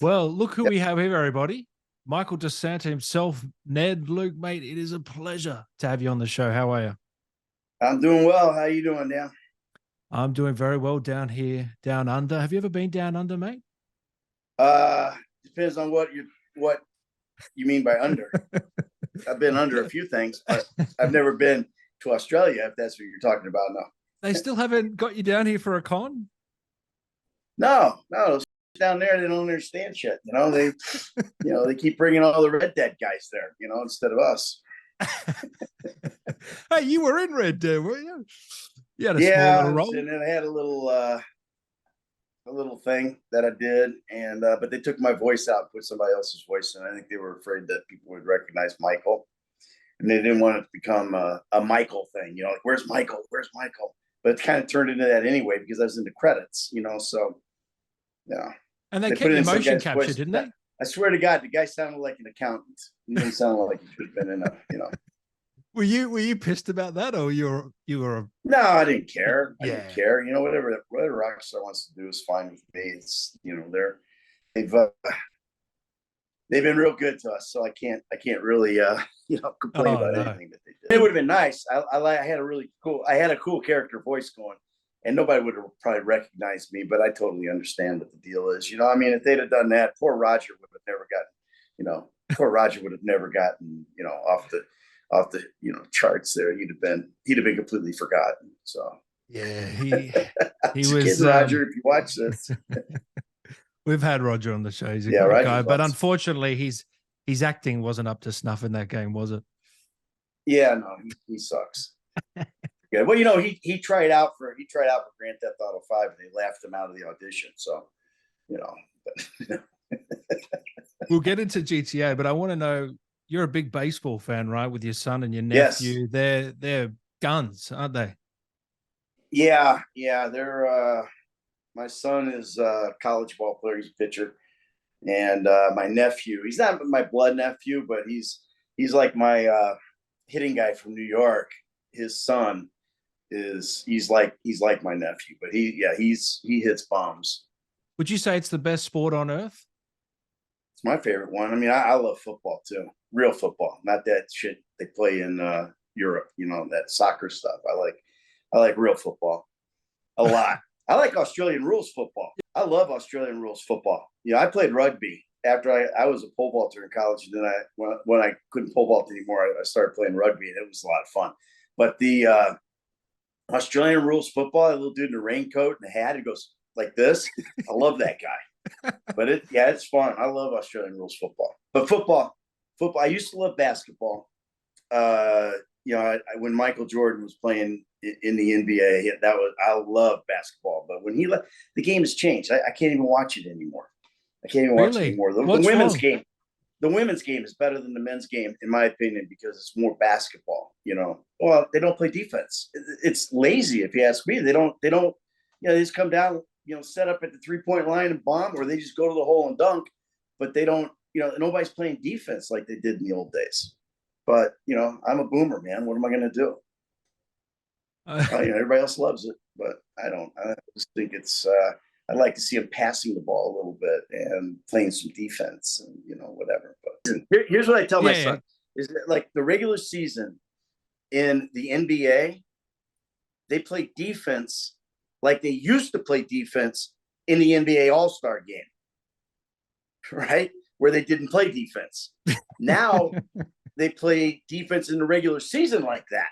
Well, look who Yep. we have here, everybody. Michael DeSanta himself, Ned Luke, mate. It is a pleasure to have you on the show. How are you? I'm doing well. How you doing, Dan? I'm doing very well down here, down under. Have you ever been down under, mate? Depends on what you mean by under. I've been under a few things, but I've never been to Australia, if that's what you're talking about. No. They still haven't got you down here for a con? No, those down there, they don't understand shit. They keep bringing all the Red Dead guys there, instead of us. Hey, you were in Red Dead, were you? You had a small Yeah, little role. and I had a little thing that I did, and but they took my voice out, and put somebody else's voice in. I think they were afraid that people would recognize Michael, and they didn't want it to become a Michael thing. Like, where's Michael? Where's Michael? But it kind of turned into that anyway because I was in the credits. So yeah. And they They kept put your in some motion guy's capture, voice. didn't they? I swear to God, the guy sounded like an accountant. He didn't sound like he should have been in a. Were you pissed about that, or you were? No, I didn't care. I Yeah. didn't care. Whatever Rockstar wants to do is fine with me. It's they've they've been real good to us, so I can't really complain about anything that they did. It would have been nice. I had a cool character voice going, and nobody would have probably recognized me, but I totally understand what the deal is. If they'd have done that, poor Roger would have never gotten, off the charts there. He'd have been completely forgotten. So yeah, he was kidding, Roger. If you watch this, we've had Roger on the show. He's a great Roger's guy, but awesome. Unfortunately, his acting wasn't up to snuff in that game, was it? Yeah, no, he sucks. Yeah, well, he tried out for Grand Theft Auto 5, and they laughed him out of the audition. So, We'll get into GTA, but I want to know, you're a big baseball fan, right? With your son and your nephew. Yes. They're guns, aren't they? Yeah, they're my son is a college ball player, he's a pitcher. And my nephew, he's not my blood nephew, but he's like my hitting guy from New York. His son he's like my nephew, but he hits bombs. Would you say it's the best sport on earth? It's my favorite one. I mean, I love football too. Real football, not that shit they play in Europe, that soccer stuff. I like real football a lot. I like Australian rules football. I love Australian rules football. I played rugby after I was a pole vaulter in college, and then when I couldn't pole vault anymore, I started playing rugby, and it was a lot of fun. But the Australian rules football, a little dude in a raincoat and a hat, it goes like this. I love that guy. But it's fun. I love Australian rules football. But football. I used to love basketball. When Michael Jordan was playing in the NBA, I love basketball. But when he left, the game has changed. I can't even watch it anymore. The women's game. The women's game is better than the men's game, in my opinion, because it's more basketball. Well, they don't play defense. It's lazy, if you ask me. They don't. They just come down, set up at the 3-point line and bomb, or they just go to the hole and dunk. But they don't. Nobody's playing defense like they did in the old days. But I'm a boomer, man. What am I going to do? Everybody else loves it, but I don't. I just think it's. I'd like to see him passing the ball a little bit and playing some defense and whatever. But here's what I tell my son: is that, like, the regular season in the NBA, they play defense like they used to play defense in the NBA All-Star game, right? Where they didn't play defense. Now they play defense in the regular season like that.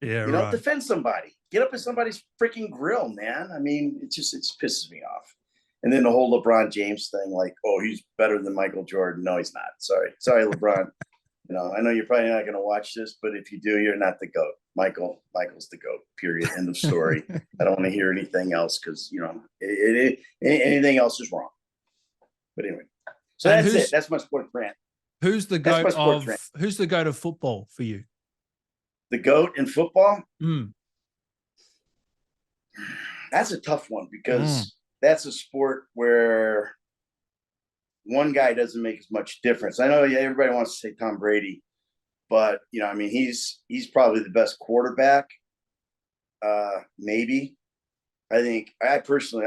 Yeah, right. Defend somebody. Get up in somebody's freaking grill, man. I mean, it pisses me off. And then the whole LeBron James thing, like, oh, he's better than Michael Jordan. No, he's not. Sorry, LeBron. I know you're probably not going to watch this, but if you do, you're not the GOAT. Michael's the GOAT, period. End of story. I don't want to hear anything else because, anything else is wrong. But anyway, so that's it. That's my sport rant. Who's the GOAT of football for you? The GOAT in football? Mm. That's a tough one because that's a sport where one guy doesn't make as much difference. I know everybody wants to say Tom Brady, but he's probably the best quarterback. Maybe. I think I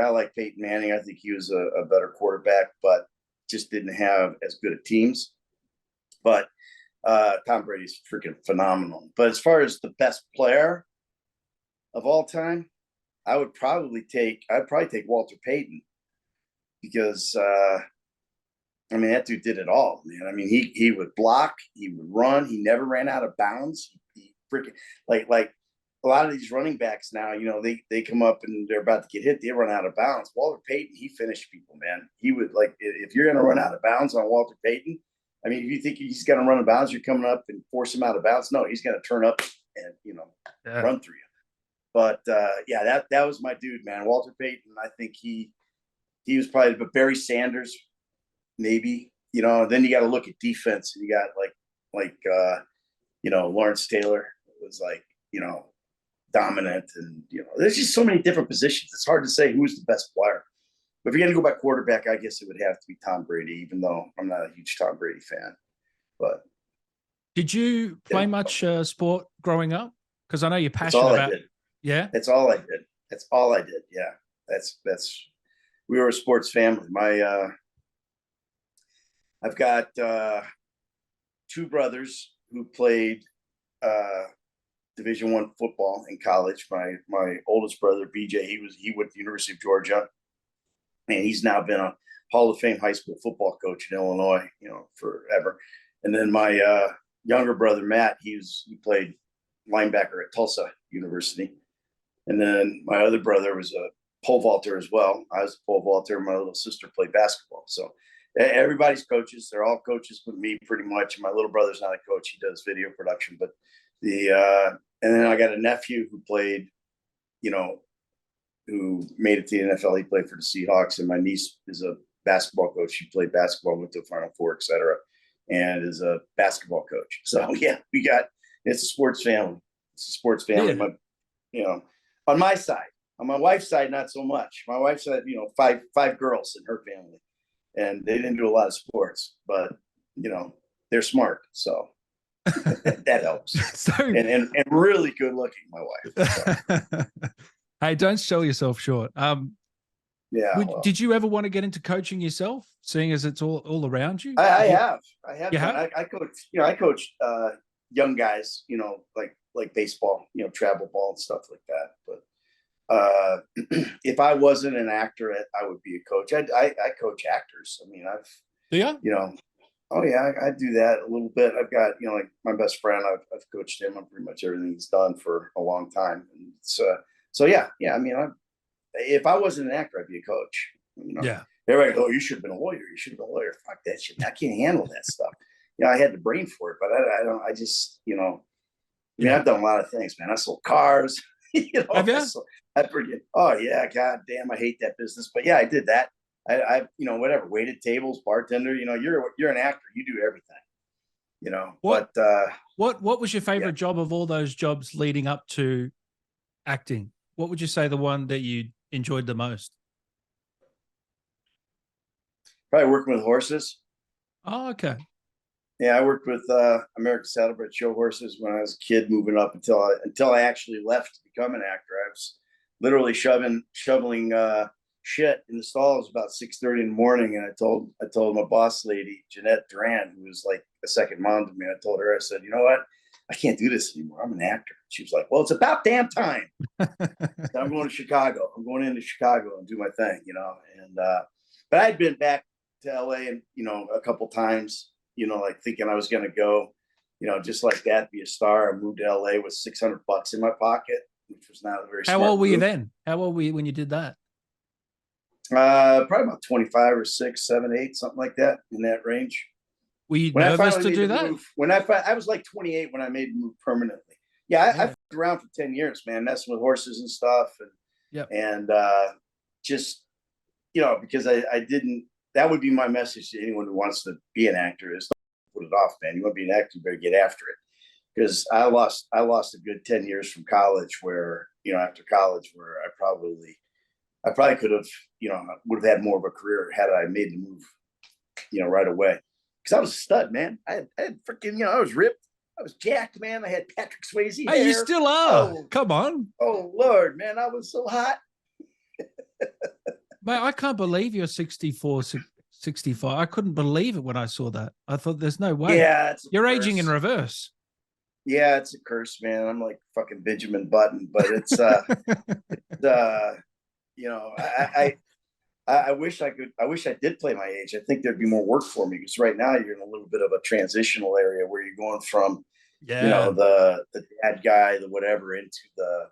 like Peyton Manning. I think he was a better quarterback, but just didn't have as good of teams. But Tom Brady's freaking phenomenal. But as far as the best player of all time, I'd probably take Walter Payton, because I mean, that dude did it all, man. I mean, he would block, he would run, he never ran out of bounds. He freaking like a lot of these running backs now, you know, they come up and they're about to get hit, they run out of bounds. Walter Payton, he finished people, man. He would, like, if you're gonna run out of bounds on Walter Payton, I mean, if you think he's gonna run out of bounds, you're coming up and force him out of bounds. No, he's gonna turn up and, you know, run through you. But yeah, that was my dude, man. Walter Payton, I think he was probably, but Barry Sanders, maybe, you know. Then you got to look at defense, and you got like you know, Lawrence Taylor was, like, you know, dominant, and, you know, there's just so many different positions. It's hard to say who's the best player. But if you're gonna go by quarterback, I guess it would have to be Tom Brady, even though I'm not a huge Tom Brady fan. But did you play much sport growing up? Because I know you're that's passionate all about. I did. Yeah, That's all I did. That's all I did. Yeah, that's we were a sports family. My I've got two brothers who played Division I football in college. My oldest brother, BJ, he went to the University of Georgia, and he's now been a Hall of Fame high school football coach in Illinois, you know, forever. And then my younger brother, Matt, he played linebacker at Tulsa University. And then my other brother was a pole vaulter as well. I was a pole vaulter. My little sister played basketball. So everybody's coaches. They're all coaches with me, pretty much. And my little brother's not a coach. He does video production. But and then I got a nephew who played, you know, who made it to the NFL. He played for the Seahawks. And my niece is a basketball coach. She played basketball, went to the Final Four, et cetera, and is a basketball coach. So yeah, it's a sports family. It's a sports family. Yeah. My, you know, on my side. On my wife's side, not so much. My wife said, you know, five girls in her family, and they didn't do a lot of sports, but, you know, they're smart, so that helps. So, and really good looking, my wife. So. Hey, don't sell yourself short. Yeah. Did you ever want to get into coaching yourself, seeing as it's all around you? I have. You have? I coach. You know, I coached young guys. You know, like baseball. You know, travel ball and stuff like that. But if I wasn't an actor, I would be a coach. I coach actors. I mean, you know, oh yeah, I do that a little bit. I've got, you know, like my best friend, I've coached him on pretty much everything he's done for a long time. And so yeah. I mean, if I wasn't an actor, I'd be a coach. You know, yeah. Everybody go, oh, you should have been a lawyer. You should have been a lawyer. Fuck that shit. I can't handle that stuff. You know, I had the brain for it, but I don't. I just, you know, I mean, I've done a lot of things, man. I sold cars. You know, have you? I forget. Oh yeah, god damn, I hate that business. But yeah, I did that. I you know, whatever, waited tables, bartender. You know, you're an actor. You do everything. You know, what was your favorite yeah. job of all those jobs leading up to acting? What would you say the one that you enjoyed the most? Probably working with horses. Oh, okay. Yeah, I worked with American Saddlebred show horses when I was a kid, moving up until I actually left to become an actor. I was literally shoveling shit in the stalls about 6:30 in the morning, and I told my boss lady, Jeanette Duran, who was like a second mom to me. I told her, I said, you know what? I can't do this anymore. I'm an actor. She was like, well, it's about damn time. So I'm going to Chicago. I'm going into Chicago and do my thing, you know. And but I'd been back to LA, and, you know, a couple times, you know, like thinking I was going to go, you know, just like that, be a star. I moved to LA with $600 in my pocket, which was not a very smart How old were you move. then? How old were you when you did that? Probably about 25 or 6, 7, 8, something like that, in that range. Were you nervous to do that? I was like 28 when I made the move permanently. Yeah, I fucked around for 10 years, man, messing with horses and stuff. And just, you know, because I didn't, that would be my message to anyone who wants to be an actor, is don't put it off, man. You want to be an actor, you better get after it. Because I lost a good 10 years from college, where, you know, after college, where I probably could have, you know, would have had more of a career had I made the move, you know, right away. Because I was a stud, man. I had freaking, you know, I was ripped. I was jacked, man. I had Patrick Swayze hair. Hey, you still are. Oh, come on. Oh, Lord, man. I was so hot. Mate, I can't believe you're 64, 65. I couldn't believe it when I saw that. I thought there's no way. Yeah, it's You're aging in reverse. Yeah, it's a curse, man. I'm like fucking Benjamin Button, but it's you know, I wish I could. I wish I did play my age. I think there'd be more work for me because right now you're in a little bit of a transitional area where you're going from, you know, the dad guy, the whatever, into the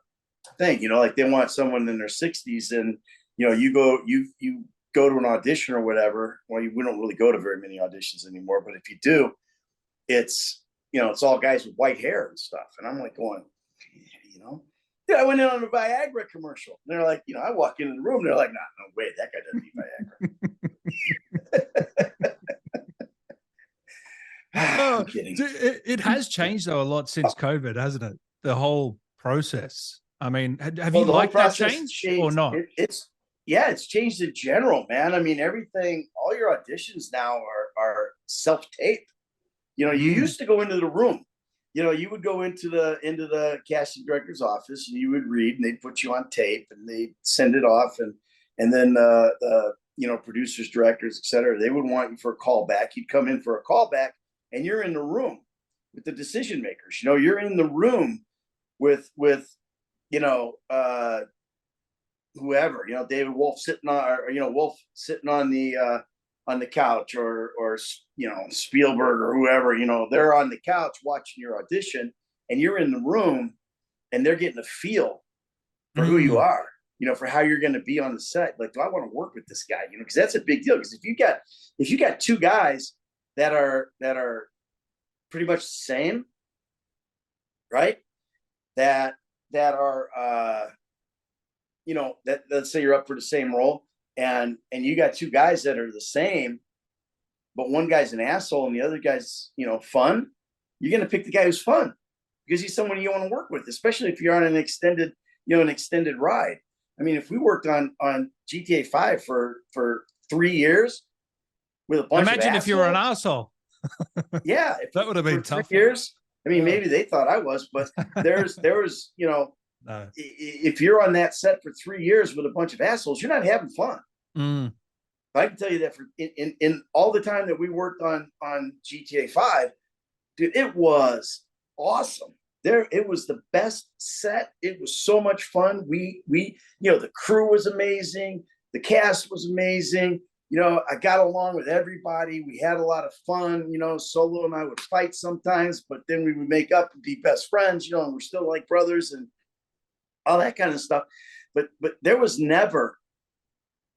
thing. You know, like they want someone in their 60s, and you know, you go to an audition or whatever. Well, we don't really go to very many auditions anymore, but if you do, it's, you know, it's all guys with white hair and stuff. And I'm like going, you know, yeah, I went in on a Viagra commercial. And they're like, you know, I walk into the room, they're like, nah, no way, that guy doesn't need Viagra. I'm kidding. It has changed though a lot since COVID, hasn't it? The whole process. I mean, have you the liked that change or not? It's changed in general, man. I mean, everything, all your auditions now are self-tape. You know, you used to go into the room. You know, you would go into the casting director's office and you would read, and they'd put you on tape and they'd send it off, and then you know, producers, directors, et cetera, they would want you for a callback. You'd come in for a callback, and you're in the room with the decision makers. You know, you're in the room with you know, whoever, you know, David Wolf sitting on, or, you know, Wolf sitting on the couch, or you know, Spielberg or whoever, you know, they're on the couch watching your audition, and you're in the room, and they're getting a feel for who you are, you know, for how you're going to be on the set. Like, do I want to work with this guy? You know, because that's a big deal. Because if you got two guys that are pretty much the same, right? That are you know, that, let's say you're up for the same role, and you got two guys that are the same, but one guy's an asshole and the other guy's, you know, fun. You're going to pick the guy who's fun because he's someone you want to work with, especially if you're on an extended ride. I mean, if we worked on GTA 5 for 3 years with a bunch of assholes, if you were an asshole. Yeah, that would have been tough. 3 years. I mean, maybe they thought I was, but there was, you know, no. If you're on that set for 3 years with a bunch of assholes, you're not having fun. I can tell you that for in all the time that we worked on GTA 5, dude, it was awesome. It was the best set. It was so much fun. We you know, the crew was amazing. The cast was amazing. You know, I got along with everybody. We had a lot of fun. You know, Solo and I would fight sometimes, but then we would make up and be best friends, you know, and we're still like brothers and all that kind of stuff. But there was never,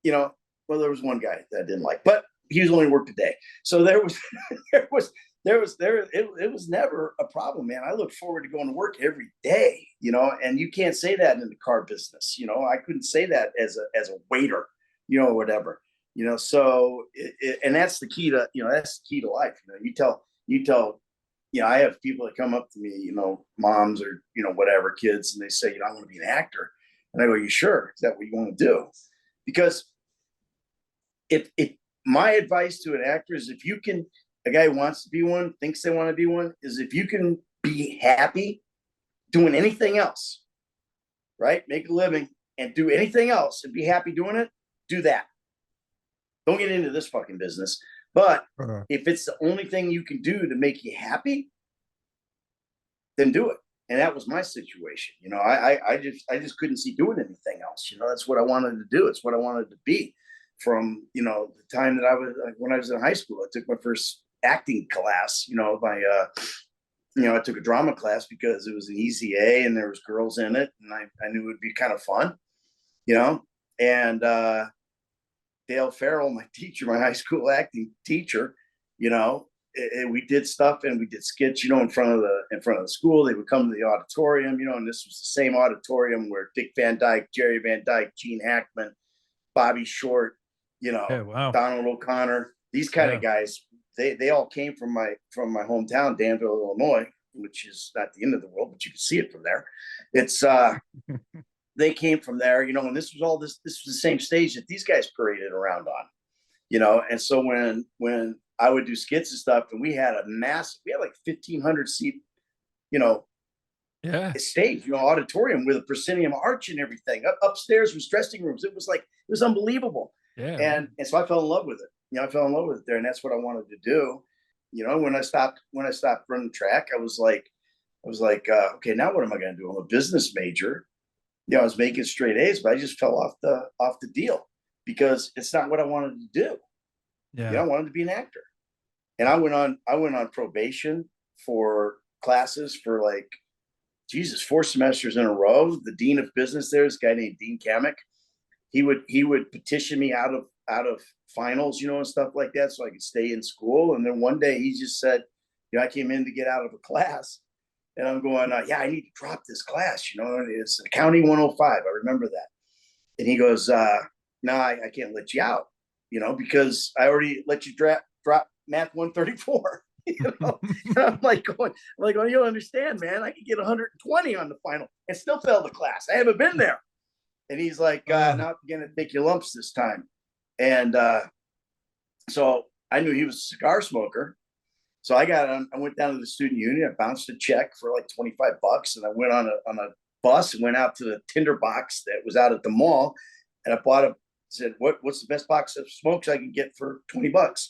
you know, well, there was one guy that I didn't like, but he was only worked a day. So there was it was never a problem, man. I look forward to going to work every day, you know, and you can't say that in the car business. You know, I couldn't say that as a waiter, you know, whatever, you know. So and that's the key to, you know, that's the key to life. You know, you tell, you know, I have people that come up to me, you know, moms or, you know, whatever, kids, and they say, you know, I want to be an actor. And I go, you sure? Is that what you want to do? Because if my advice to an actor is, if you can, a guy who wants to be one, thinks they want to be one, is if you can be happy doing anything else, right? Make a living and do anything else and be happy doing it, do that. Don't get into this fucking business. But if it's the only thing you can do to make you happy, then do it. And that was my situation. You know, I just couldn't see doing anything else. You know, that's what I wanted to do. It's what I wanted to be from, you know, the time that when I was in high school. I took my first acting class, you know, you know, I took a drama class because it was an easy A and there was girls in it. And I knew it would be kind of fun, you know, and Dale Farrell, my teacher, my high school acting teacher, you know, we did stuff and we did skits, you know, in front of the school. They would come to the auditorium, you know, and this was the same auditorium where Dick Van Dyke, Jerry Van Dyke, Gene Hackman, Bobby Short, you know, Donald O'Connor, these kind of guys, they all came from my hometown, Danville, Illinois, which is not the end of the world, but you can see it from there. It's they came from there, you know, and this was the same stage that these guys paraded around on, you know. And so when I would do skits and stuff, and we had like 1,500 seat, you know, stage, you know, auditorium with a proscenium arch and everything. Upstairs was dressing rooms. It was unbelievable. And so I fell in love with it. I fell in love with it there, and that's what I wanted to do. When I stopped running track, I was like, okay, now what am I going to do? I'm a business major. I was making straight A's, but I just fell off the deal because it's not what I wanted to do. Yeah. I wanted to be an actor. And I went on probation for classes for 4 semesters in a row. The dean of business there, this guy named Dean Kamek, he would petition me out of finals, and stuff like that, so I could stay in school. And then one day he just said, I came in to get out of a class, and I'm going, yeah, I need to drop this class. It's accounting 105. I remember that. And he goes, no, I can't let you out, because I already let you drop math 134. And I'm going, you don't understand, man. I could get 120 on the final and still fail the class. I haven't been there. And he's like, now I'm gonna take your lumps this time. And so I knew he was a cigar smoker. So I went down to the student union. I bounced a check for like $25, and I went on a bus and went out to the tinder box that was out at the mall, and I said, what's the best box of smokes I can get for $20?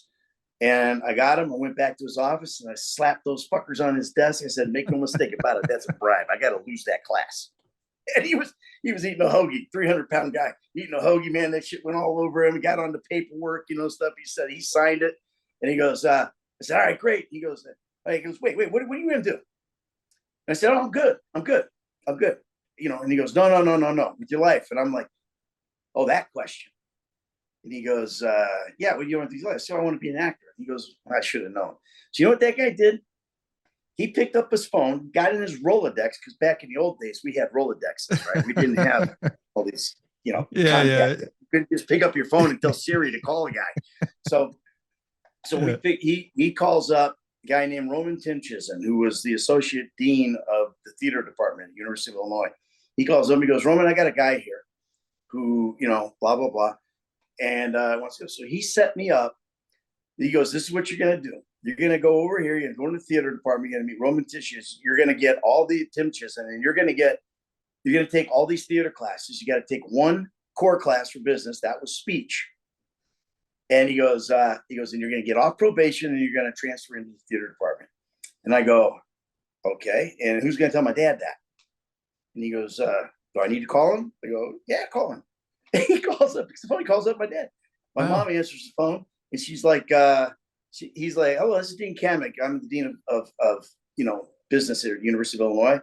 And I got him. I went back to his office and I slapped those fuckers on his desk. I said, make no mistake about it, that's a bribe. I got to lose that class. And he was eating a hoagie, 300-pound guy eating a hoagie, man. That shit went all over him. He got on the paperwork, stuff. He said he signed it, and he goes, I said, all right, great. He goes, wait, what are you gonna do? And I said, oh, I'm good. And he goes, no, with your life. And I'm like, oh, that question. And he goes, yeah, what do you want to do? I said, I want to be an actor. He goes, I should have known. So you know what that guy did? He picked up his phone, got in his Rolodex, because back in the old days, we had Rolodexes, right? We didn't have all these, contact. You couldn't just pick up your phone and tell Siri to call a guy. So he calls up a guy named Roman Tinchison, who was the associate dean of the theater department at University of Illinois. He calls him. He goes, Roman, I got a guy here who, blah, blah, blah. And wants to go. So he set me up. He goes, this is what you're going to do. You're going to go over here. You're going to go to the theater department. You're going to meet Roman Tinchison. You're going to get all the Tinchison, and you're going to take all these theater classes. You got to take one core class for business. That was speech. And he goes, and you're going to get off probation, and you're going to transfer into the theater department. And I go, okay. And who's going to tell my dad that? And he goes, do I need to call him? I go, yeah, call him. And he calls up. He calls up my dad. My mom answers the phone, and she's like, he's like, oh, this is Dean Kamek. I'm the dean of business at University of Illinois.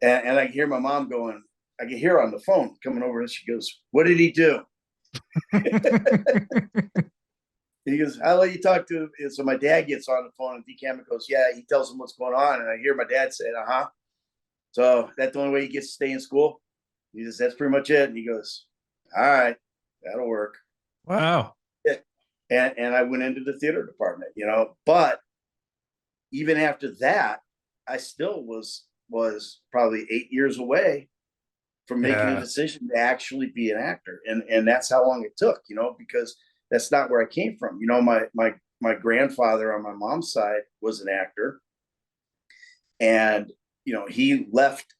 And I hear my mom going, I can hear her on the phone coming over, and she goes, what did he do? And he goes, I'll let you talk to him. And so my dad gets on the phone, and Dean Kamek goes, yeah, he tells him what's going on. And I hear my dad saying, so that's the only way he gets to stay in school? He says, that's pretty much it. And he goes, all right, that'll work. Wow. And I went into the theater department, but even after that, I still was probably 8 years away from making a decision to actually be an actor. And that's how long it took, because that's not where I came from. My grandfather on my mom's side was an actor, and, he left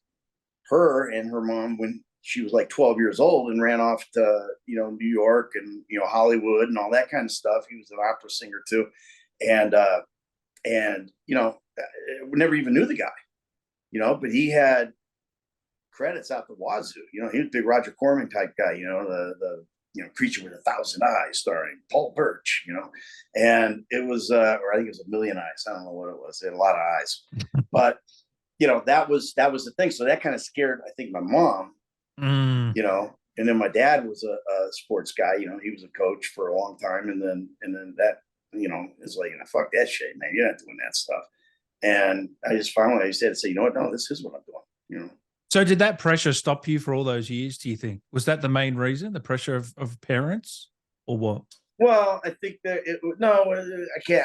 her and her mom when she was like 12 years old and ran off to, New York and, Hollywood and all that kind of stuff. He was an opera singer too. And never even knew the guy, but he had credits out the wazoo. He was a big Roger Corman type guy, the Creature with a Thousand Eyes starring Paul Birch, and it was, or I think it was A Million Eyes. I don't know what it was. It had a lot of eyes, but that was the thing. So that kind of scared, I think, my mom. And then my dad was a sports guy. He was a coach for a long time, and then that is like, fuck that shit, man. You're not doing that stuff. And I just finally I said, you know what? No, this is what I'm doing. So did that pressure stop you for all those years? Do you think was that the main reason, the pressure of parents, or what? Well, I think that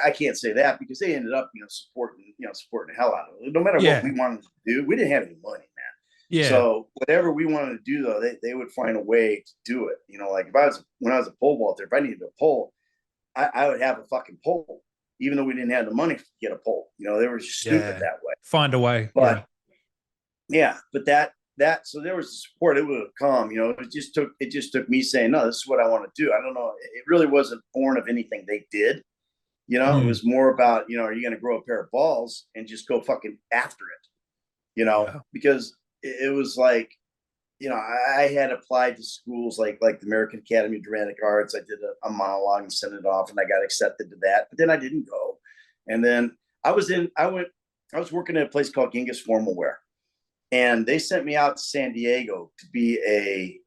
I can't say that, because they ended up supporting the hell out of it. No matter what we wanted to do, we didn't have any money, man. Yeah. So whatever we wanted to do, though, they would find a way to do it. Like when I was a pole vaulter, if I needed a pole, I would have a fucking pole, even though we didn't have the money to get a pole. They were just stupid that way. Find a way. But but so there was the support. It would have come, it just took me saying, no, this is what I want to do. I don't know. It really wasn't born of anything they did. It was more about, are you going to grow a pair of balls and just go fucking after it, because it was like, I had applied to schools like the American Academy of Dramatic Arts. I did a monologue and sent it off, and I got accepted to that, but then I didn't go. And then I was working at a place called Genghis Formal Wear, and they sent me out to San Diego to be a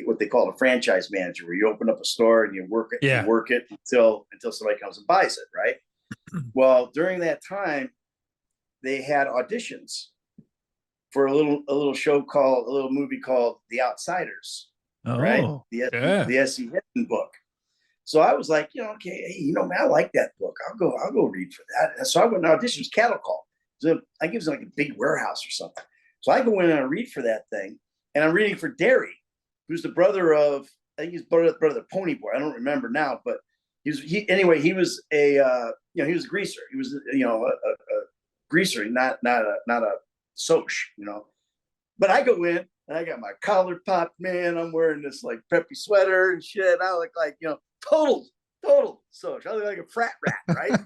what they call a franchise manager, where you open up a store and you work it until somebody comes and buys it, right? Well, during that time, they had auditions for a little movie called The Outsiders, right? The S.E. Hinton book. So I was like, okay, hey, man, I like that book. I'll go read for that. And so I went and auditioned cattle call. So I think it was like a big warehouse or something. So I go in and I read for that thing, and I'm reading for Derry, who's the brother of, I think he's brother of Pony Boy. I don't remember now, but he was a he was a greaser. He was a greaser, not a soch, But I go in and I got my collar popped, man. I'm wearing this like preppy sweater and shit. I look like, total soch. I look like a frat rat, right?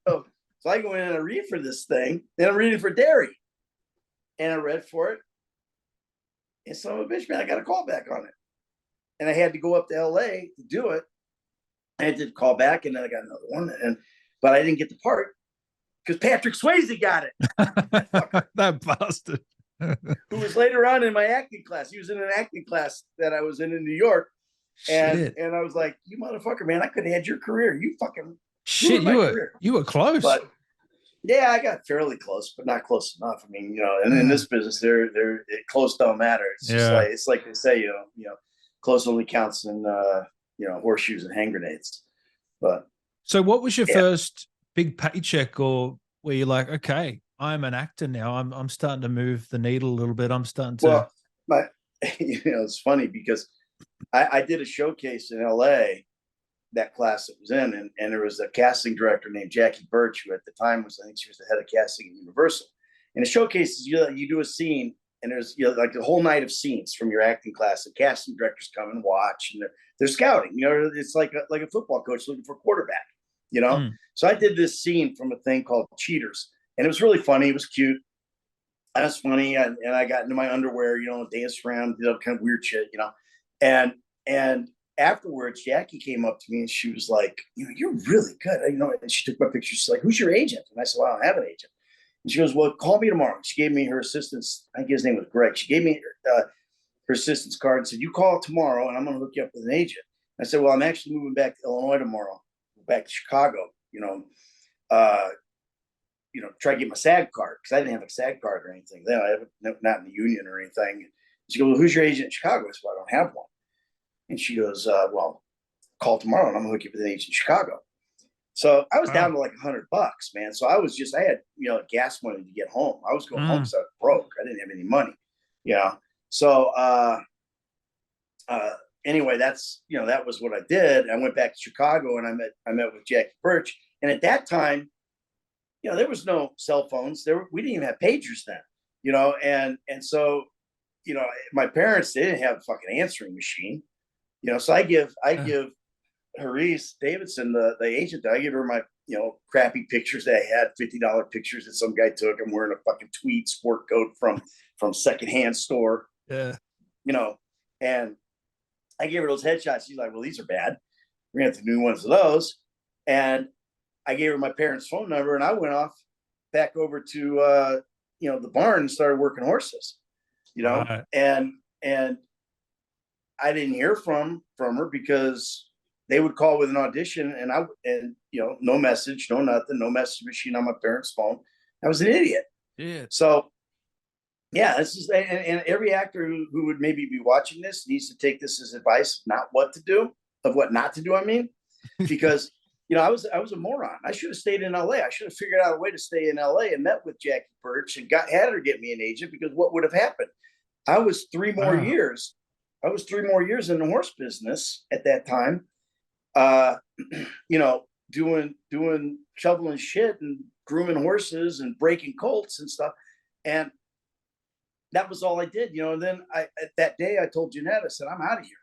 so I go in and I read for this thing, and I'm reading for Derry. And I read for it. And son of a bitch, man, I got a call back on it. And I had to go up to LA to do it. I did call back, and then I got another one. But I didn't get the part because Patrick Swayze got it. That bastard. Who was later on in my acting class. He was in an acting class that I was in New York. And I was like, you motherfucker, man, I could have had your career. You fucking shit, you were close. But yeah, I got fairly close, but not close enough. I mean, and in this business, close don't matter. It's just it's like they say, close only counts in horseshoes and hand grenades. But so, what was your first big paycheck, or where you're like, okay, I'm an actor now. I'm starting to move the needle a little bit. I'm starting to. Well, it's funny because I did a showcase in LA. That class that was in, and there was a casting director named Jackie Birch, who at the time I think she was the head of casting at Universal. And the showcases, you do a scene, and there's like a whole night of scenes from your acting class, and casting directors come and watch, and they're scouting. It's like a football coach looking for a quarterback. So I did this scene from a thing called Cheaters, and it was really funny. It was cute. That was funny, and I got into my underwear, danced around, kind of weird shit, and afterwards, Jackie came up to me and she was like, you're really good. And she took my picture. She's like, who's your agent? And I said, well, I don't have an agent. And she goes, well, call me tomorrow. She gave me her assistant's, I think his name was Greg. She gave me her assistant's card and said, you call tomorrow and I'm going to hook you up with an agent. I said, well, I'm actually moving back to Illinois tomorrow, back to Chicago, try to get my SAG card, because I didn't have a SAG card or anything then. I have not in the union or anything. She goes, well, who's your agent in Chicago? I said, well, I don't have one. And she goes, well, call tomorrow and I'm gonna hook you up with an agent in Chicago. So I was down to like $100, man. So I had, gas money to get home. I was going home because I was broke. I didn't have any money, So anyway, that's, that was what I did. I went back to Chicago and I met with Jackie Birch. And at that time, there was no cell phones. We didn't even have pagers then, and so, my parents, they didn't have a fucking answering machine. So I give Harisse Davidson, the agent, I give her my, crappy pictures that I had, $50 pictures that some guy took. I'm wearing a fucking tweed sport coat from secondhand store. Yeah. And I gave her those headshots. She's like, well, these are bad. We're gonna have to do ones of those. And I gave her my parents' phone number, and I went off back over to the barn and started working horses, and I didn't hear from her because they would call with an audition, and no message, no nothing, no message machine on my parents' phone. I was an idiot. Yeah. So yeah, this is, and every actor who would maybe be watching this needs to take this as advice, not what to do, of what not to do. I mean, because I was a moron. I should have stayed in LA. I should have figured out a way to stay in LA and met with Jackie Birch and had her get me an agent, because what would have happened? I was 3 more years. I was 3 more years in the horse business at that time, doing shoveling shit and grooming horses and breaking colts and stuff. And that was all I did, and then that day I told Jeanette, I said, I'm out of here.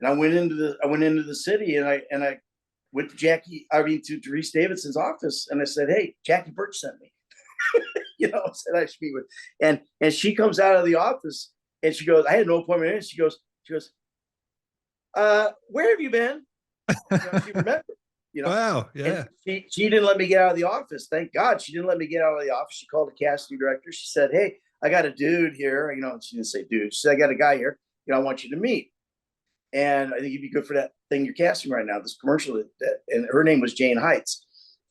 And I went into the city, and I went to Therese Davidson's office, and I said, hey, Jackie Birch sent me. Said I should meet with. And she comes out of the office, and she goes, I had no appointment in. She goes, where have you been? She remembered. Wow, yeah. She didn't let me get out of the office. Thank God she didn't let me get out of the office. She called the casting director. She said, hey, I got a dude here. She didn't say dude. She said, I got a guy here. I want you to meet. And I think you'd be good for that thing you're casting right now, this commercial. And her name was Jane Heights.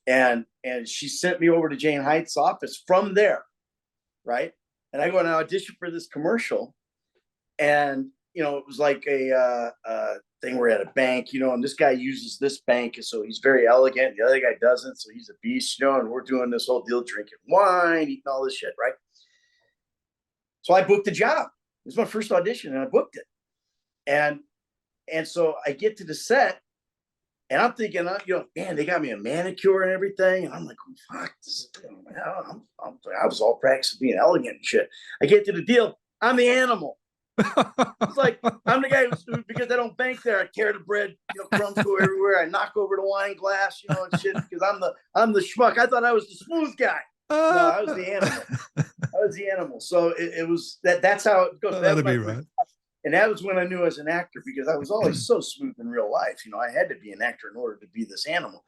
And she sent me over to Jane Heights' office from there, right? And I go and audition for this commercial. And, it was like a thing where at a bank, and this guy uses this bank, so he's very elegant. The other guy doesn't, so he's a beast, and we're doing this whole deal, drinking wine, eating all this shit, right? So I booked the job. It was my first audition, and I booked it. And so I get to the set, and I'm thinking, man, they got me a manicure and everything, and I'm like, oh, fuck, this is, I was all practicing being elegant and shit. I get to the deal, I'm the animal. It's like I'm the guy who, because I don't bank there, I carry the bread, crumbs go everywhere. I knock over the wine glass, and shit, because I'm the schmuck. I thought I was the smooth guy. No, I was the animal. I was the animal. So it was that's how it goes. That'd be right. And that was when I knew I was an actor, because I was always so smooth in real life. I had to be an actor in order to be this animal.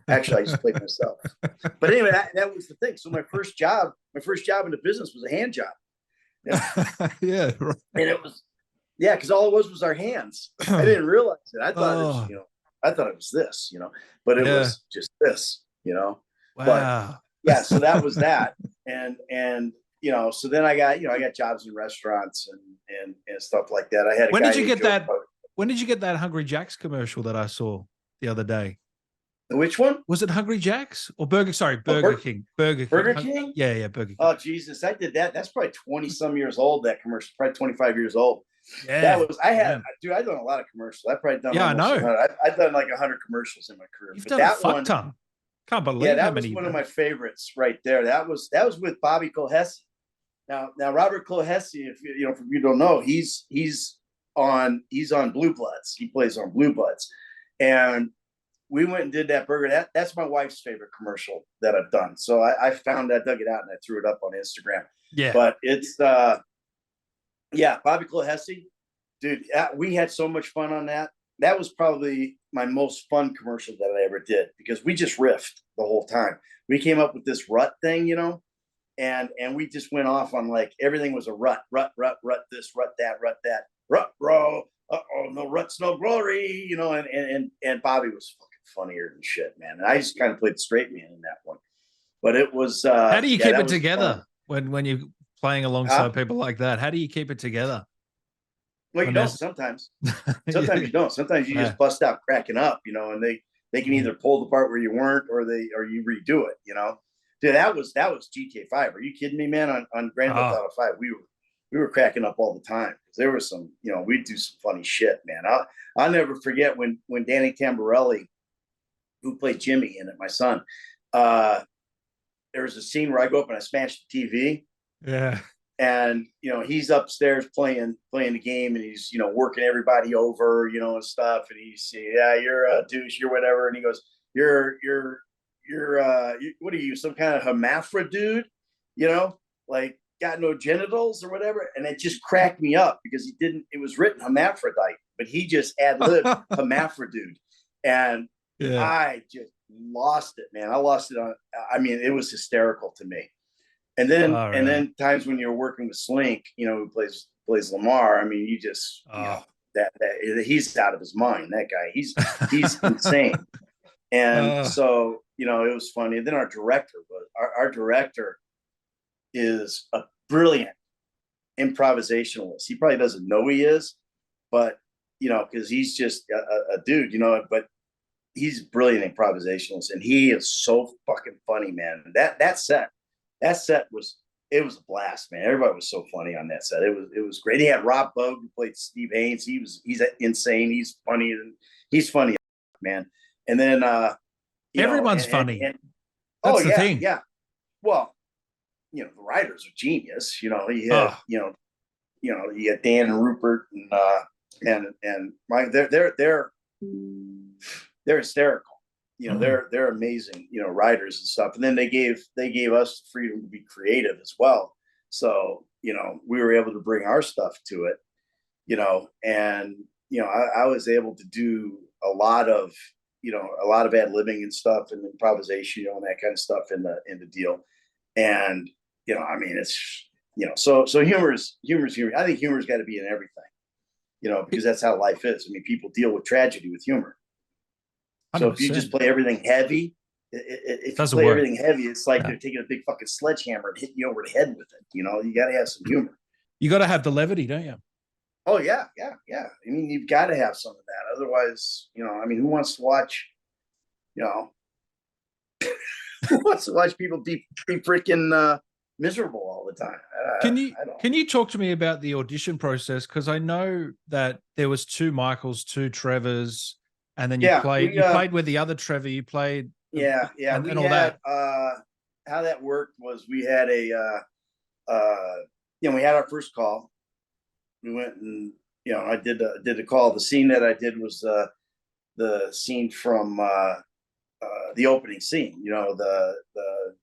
Actually, I just played myself. But anyway, that was the thing. So my first job in the business was a hand job. Yeah, right. And it was, because all it was our hands. I didn't realize it. I thought it was, I thought it was this, but it was just this, Wow. But yeah, so that was that. And so then I got jobs in restaurants and stuff like that. I had when did you get that Hungry Jack's commercial that I saw the other day? Which one? Was it Hungry Jack's or Burger King? Burger King? Yeah, Burger King. Oh, Jesus. I did that. That's probably 20 some years old, that commercial, probably 25 years old. Yeah. I've done a lot of commercials. I've probably done, I know. I've done like 100 commercials in my career. You've done a fuck ton. Can't believe that was one of my favorites right there. That was with Bobby Colhesi. Now Robert Colhesi, if you don't know, he's on Blue Bloods. He plays on Blue Bloods. And we went and did that burger. That's my wife's favorite commercial that I've done. So I found that, dug it out, and I threw it up on Instagram. Yeah. But it's Bobby Colhesi, dude. We had so much fun on that. That was probably my most fun commercial that I ever did, because we just riffed the whole time. We came up with this rut thing, and we just went off on, like, everything was a rut, this, rut that, rut, bro. No ruts, no glory, and Bobby was fucking funnier than shit, man. And I just kind of played the straight man in that one. But it was how do you keep it together when you're playing alongside people like that? How do you keep it together? Well, you don't sometimes. Sometimes you don't. Sometimes you just bust out cracking up, and they can either pull the part where you weren't, or you redo it, Dude, that was GTA 5. Are you kidding me, man? On Grand Theft Auto 5, we were cracking up all the time, because there was some, we'd do some funny shit, man. I'll never forget when Danny Tamborelli, who played Jimmy in it, my son, there was a scene where I go up and I smashed the TV. Yeah. And, he's upstairs playing the game, and he's, working everybody over, and stuff. And he's, yeah, you're a douche, you're whatever. And he goes, you're what are you, some kind of hermaphrodite, like, got no genitals or whatever. And it just cracked me up, because it was written hermaphrodite, but he just ad-libbed hermaphrodite. And I just lost it, man. I lost it it was hysterical to me. And then, then times when you're working with Slink, who plays Lamar, you just, that he's out of his mind, that guy, he's insane. And so, it was funny. And then our director is a brilliant improvisationalist. He probably doesn't know he is, but because he's just a dude, but he's a brilliant improvisationalist, and he is so fucking funny, man. That set was a blast, man. Everybody was so funny on that set. It was great. He had Rob Bogue, who played Steve Haines. He's insane. He's funny, man. And then everyone's funny. That's the thing. Yeah. Well, you know, the writers are genius. You know, he had, Oh, you got Dan and Rupert and Mike. They're hysterical. You know, they're amazing, you know, writers and stuff. And then they gave us the freedom to be creative as well. So, you know, we were able to bring our stuff to it, you know, and you know, I was able to do a lot of ad libbing and stuff and improvisation, you know, and that kind of stuff in the deal. And, you know, I mean, it's, you know, so humor's humor. I think humor's got to be in everything, you know, because that's how life is. I mean, people deal with tragedy with humor. So 100%. if you just play everything heavy, if you play everything heavy, it's like they're taking a big fucking sledgehammer and hitting you over the head with it. You know, you got to have some humor. You got to have the levity, don't you? Oh yeah. I mean, you've got to have some of that. Otherwise, you know, I mean, who wants to watch, you know, who wants to watch people be freaking miserable all the time? Can you talk to me about the audition process? Because I know that there was 2 Michaels, 2 Trevors, and then you played with the other Trevor. You played and all that. How that worked was we had we had our first call. We went and, you know, I did the call. The scene that I did was the scene from the opening scene. You know,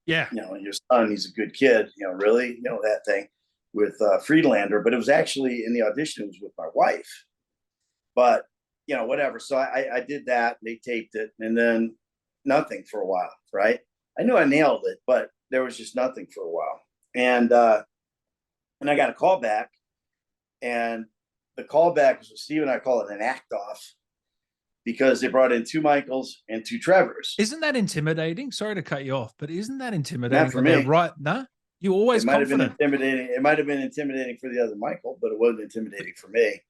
you know, your son, he's a good kid. You know, really, you know, that thing with Friedlander. But it was actually in the audition. It was with my wife. But you know, whatever. So I did that. They taped it, and then nothing for a while. Right? I knew I nailed it, but there was just nothing for a while. And I got a call back. And the callback was what Steve and I call it an act off, because they brought in 2 Michaels and 2 Trevors. Isn't that intimidating? Sorry to cut you off, but isn't that intimidating? Not for me. Right? No, you always. It might have been intimidating. It might have been intimidating for the other Michael, but it wasn't intimidating for me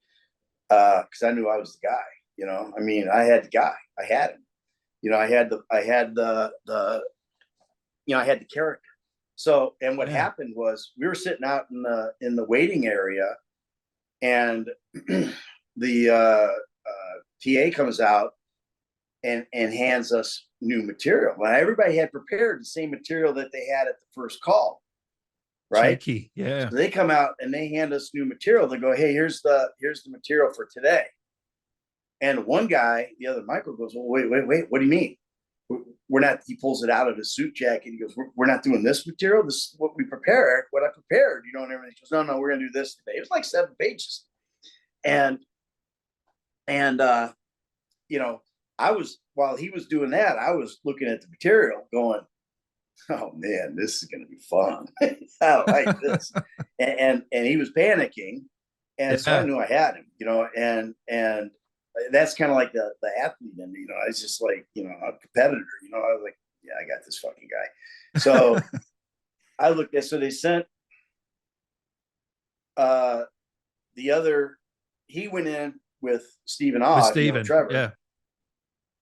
because I knew I was the guy. You know, I mean, I had the guy. I had him. You know, I had the character. So, and what happened was we were sitting out in the waiting area. And the PA comes out and hands us new material. Well, everybody had prepared the same material that they had at the first call, right? Cheeky, yeah. So they come out and they hand us new material. They go, "Hey, here's the material for today." And one guy, the other Michael, goes, "Well, wait. What do you mean? We're not." He pulls it out of his suit jacket. He goes, "We're not doing this material. This is what we prepared. What I prepared, you know." And everything. He goes, "No, we're gonna do this today." It was like 7 pages, and you know, while he was doing that, I was looking at the material, going, "Oh man, this is gonna be fun. I like this." and he was panicking, and so I knew I had him, you know, and that's kind of like the athlete in me, you know. I was just like, you know, a competitor, you know. I was like, yeah, I got this fucking guy. So I looked at, so they sent he went in with Steven Ogg, with Steven, you know, Trevor.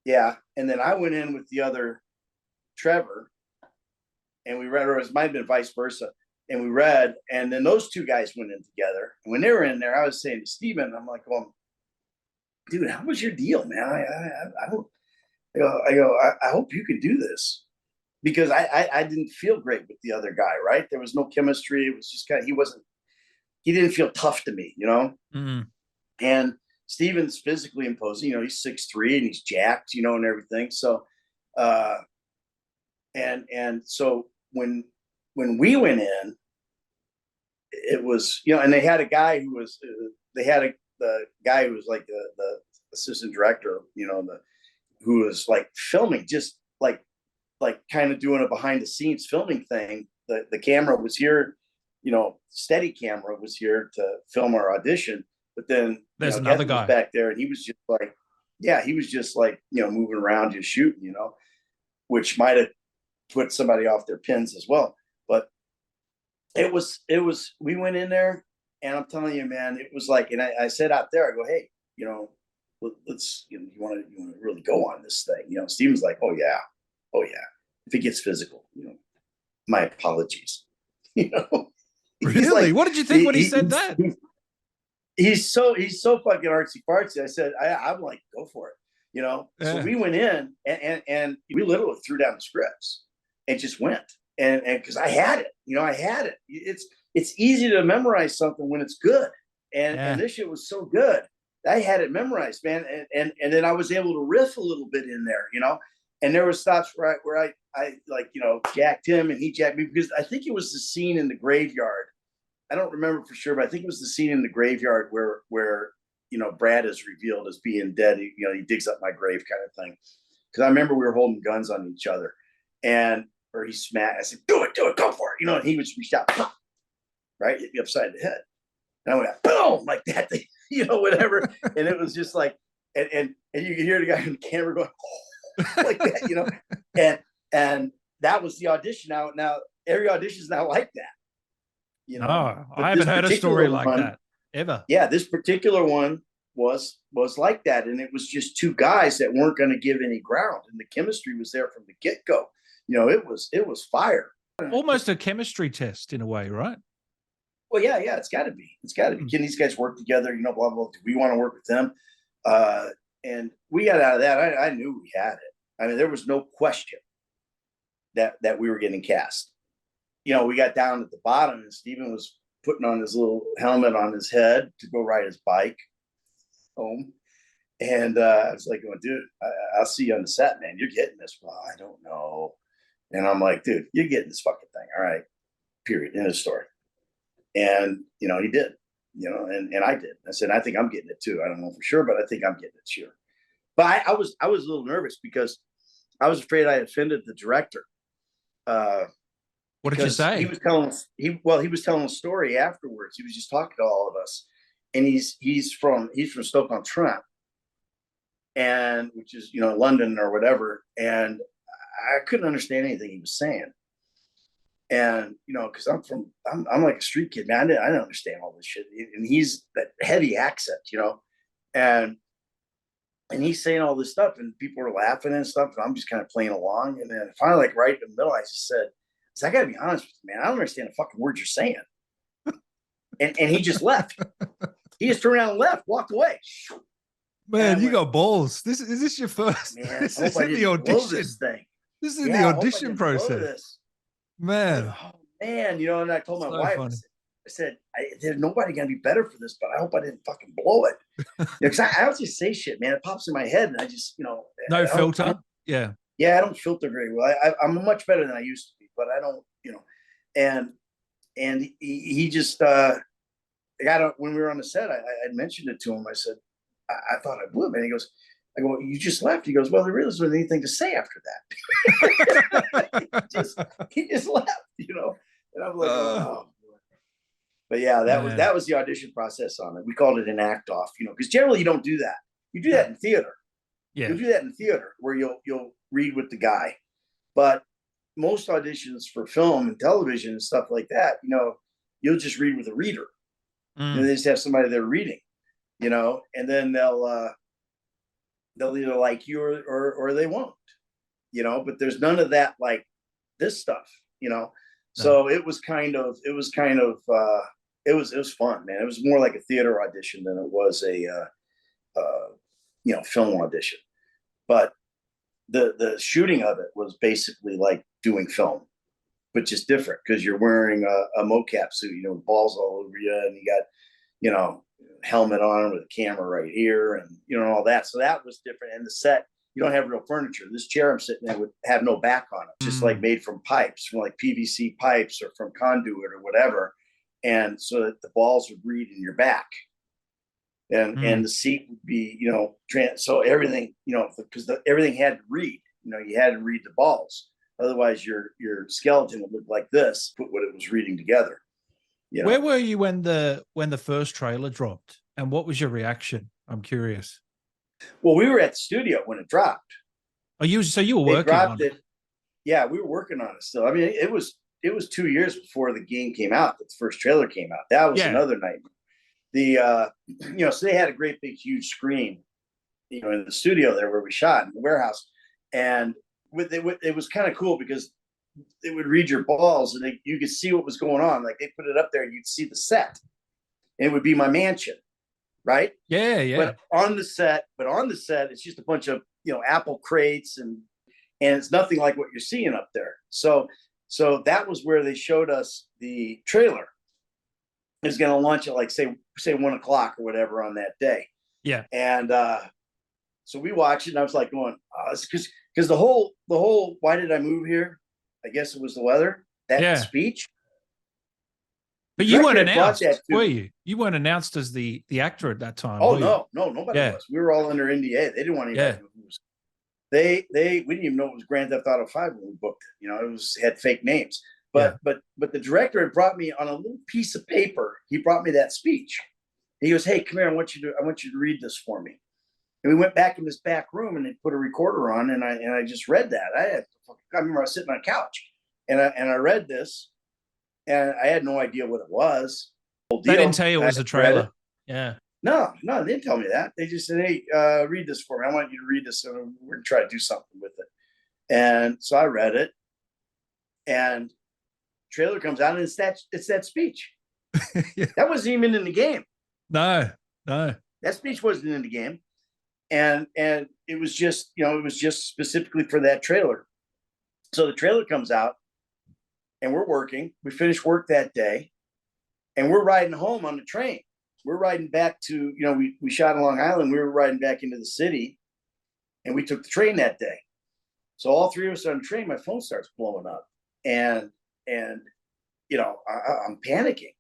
Yeah. And then I went in with the other Trevor, and we read, or it might have been vice versa. And we read, and then those 2 guys went in together. And when they were in there, I was saying to Steven, I'm like, well, dude, how was your deal, man? I hope you can do this, because I didn't feel great with the other guy, right? There was no chemistry. It was just kind of, he didn't feel tough to me, you know? And Steven's physically imposing, you know, he's 6'3" and he's jacked, you know, and everything. So, and so when we went in, it was, you know, and they had a guy who was, the guy who was like the assistant director, you know, who was like filming, just like kind of doing a behind the scenes filming thing. The camera was here, you know, steady camera was here to film our audition. But then there's another guy back there, and he was just like, you know, moving around, just shooting, you know, which might have put somebody off their pins as well. But it was, we went in there, and I'm telling you, man, it was like, and I said out there, I go, "Hey, you know, let's, you know, you want to really go on this thing?" You know, Steven's like, "Oh yeah. If it gets physical, you know, my apologies." You know, really? Like, what did you think when he said that? He's so fucking artsy fartsy. I said, I'm like, go for it, you know. So we went in, and we literally threw down the scripts and just went. and because I had it, I had it. It's easy to memorize something when it's good, and this shit was so good. I had it memorized, man, and then I was able to riff a little bit in there, and there were stops where I like, jacked him and he jacked me, because I think it was the scene in the graveyard. I don't remember for sure, but I think it was the scene in the graveyard where Brad is revealed as being dead. He digs up my grave kind of thing. Because I remember we were holding guns on each other, or he smacked. I said, "Do it, go for it," and he was reached out, pop, right, hit me upside the head, and I went boom like that, whatever, and it was just like, and you could hear the guy on the camera going like that, and that was the audition. Now every audition is not like that, Oh, I haven't heard a story like that ever. Yeah, this particular one was like that, and it was just two guys that weren't going to give any ground, and the chemistry was there from the get-go. It was fire. Almost a chemistry test in a way, right? Well, yeah, it's got to be. Can these guys work together? Blah blah blah. Do we want to work with them? And we got out of that. I knew we had it. I mean, there was no question that we were getting cast. We got down at the bottom, and Steven was putting on his little helmet on his head to go ride his bike home. And I was like, "Oh, dude, I'll see you on the set, man. You're getting this." "Well, I don't know." And I'm like, "Dude, you're getting this fucking thing. All right, period. End of story." And, he did, and I did. I said, "I think I'm getting it too. I don't know for sure, but I think I'm getting it sure." But I was a little nervous because I was afraid I offended the director. What did you say? He was telling a story afterwards. He was just talking to all of us, and he's from Stoke-on-Trent, and which is London or whatever, and I couldn't understand anything he was saying, and because I'm like a street kid, man. I didn't understand all this shit, and he's that heavy accent, and he's saying all this stuff, and people were laughing and stuff, and I'm just kind of playing along, and then finally, like right in the middle, I just said, "I got to be honest with you, man. I don't understand the fucking words you're saying." And he just left. He just turned around and left, walked away. Man, you got balls. Is this your first? Man, this is in the audition. This thing. This is in the audition process. Man. Oh man, and I told my wife, I said, "There's nobody gonna be better for this, but I hope I didn't fucking blow it." Because I don't just say shit, man. It pops in my head, and I just, no filter. Yeah, I don't filter very well. I'm much better than I used to be, but I don't, and he just when we were on the set, I mentioned it to him. I said, I thought I blew it, man. He goes, I go, "You just left." He goes, "Well, there really wasn't anything to say after that." he just left, and I'm like, oh. But yeah, that was the audition process on it. We called it an act off, because generally you don't do that. You do that in theater. Yeah, you do that in theater where you'll read with the guy, but most auditions for film and television and stuff like that, you'll just read with a reader. They just have somebody there reading, and then they'll either like you or they won't, but there's none of that like this stuff, So it was fun, man. It was more like a theater audition than it was a film audition. But the shooting of it was basically like doing film, but just different because you're wearing a mocap suit, with balls all over you, and you got, helmet on with a camera right here, and all that. So that was different. And the set, you don't have real furniture. This chair I'm sitting in would have no back on it, just like made from pipes, from like PVC pipes or from conduit or whatever, and so that the balls would read in your back. And the seat would be, so everything, because everything had to read, you had to read the balls. Otherwise your skeleton would look like this, put what it was reading together. Where were you when the first trailer dropped, and what was your reaction? I'm curious. Well, we were at the studio when it dropped. Oh, you were working on it? Yeah, we were working on it still. I mean, it was 2 years before the game came out, that the first trailer came out. That was another nightmare. So they had a great big huge screen, in the studio there where we shot in the warehouse, and it was kind of cool because it would read your balls, and you could see what was going on. Like they put it up there, and you'd see the set, and it would be my mansion, right? Yeah. But on the set, it's just a bunch of Apple crates, and it's nothing like what you're seeing up there. So So that was where they showed us the trailer. It was going to launch at like say 1 o'clock or whatever on that day. Yeah. And so we watched it, and I was like going, because the whole why did I move here? I guess it was the weather. That speech. But you weren't announced, were you? You weren't announced as the actor at that time. Oh no, nobody was. We were all under NDA. They didn't want anybody to know who was. We didn't even know it was Grand Theft Auto 5 when we booked it. You know, it had fake names. But the director had brought me on a little piece of paper. He brought me that speech. He goes, "Hey, come here. I want you to read this for me." And we went back in this back room, and they put a recorder on, and I just read that. I remember I was sitting on a couch, and I read this, and I had no idea what it was. They didn't tell you it was a trailer. Yeah. No, they didn't tell me that. They just said, "Hey, read this for me. I want you to read this, and we're gonna try to do something with it." And so I read it, and trailer comes out, and it's that speech. That wasn't even in the game. No. That speech wasn't in the game. And it was just, it was just specifically for that trailer. So the trailer comes out, and we're working. We finished work that day, and we're riding home on the train. We're riding back to, we shot in Long Island. We were riding back into the city, and we took the train that day. So all three of us on the train, my phone starts blowing up, and I'm panicking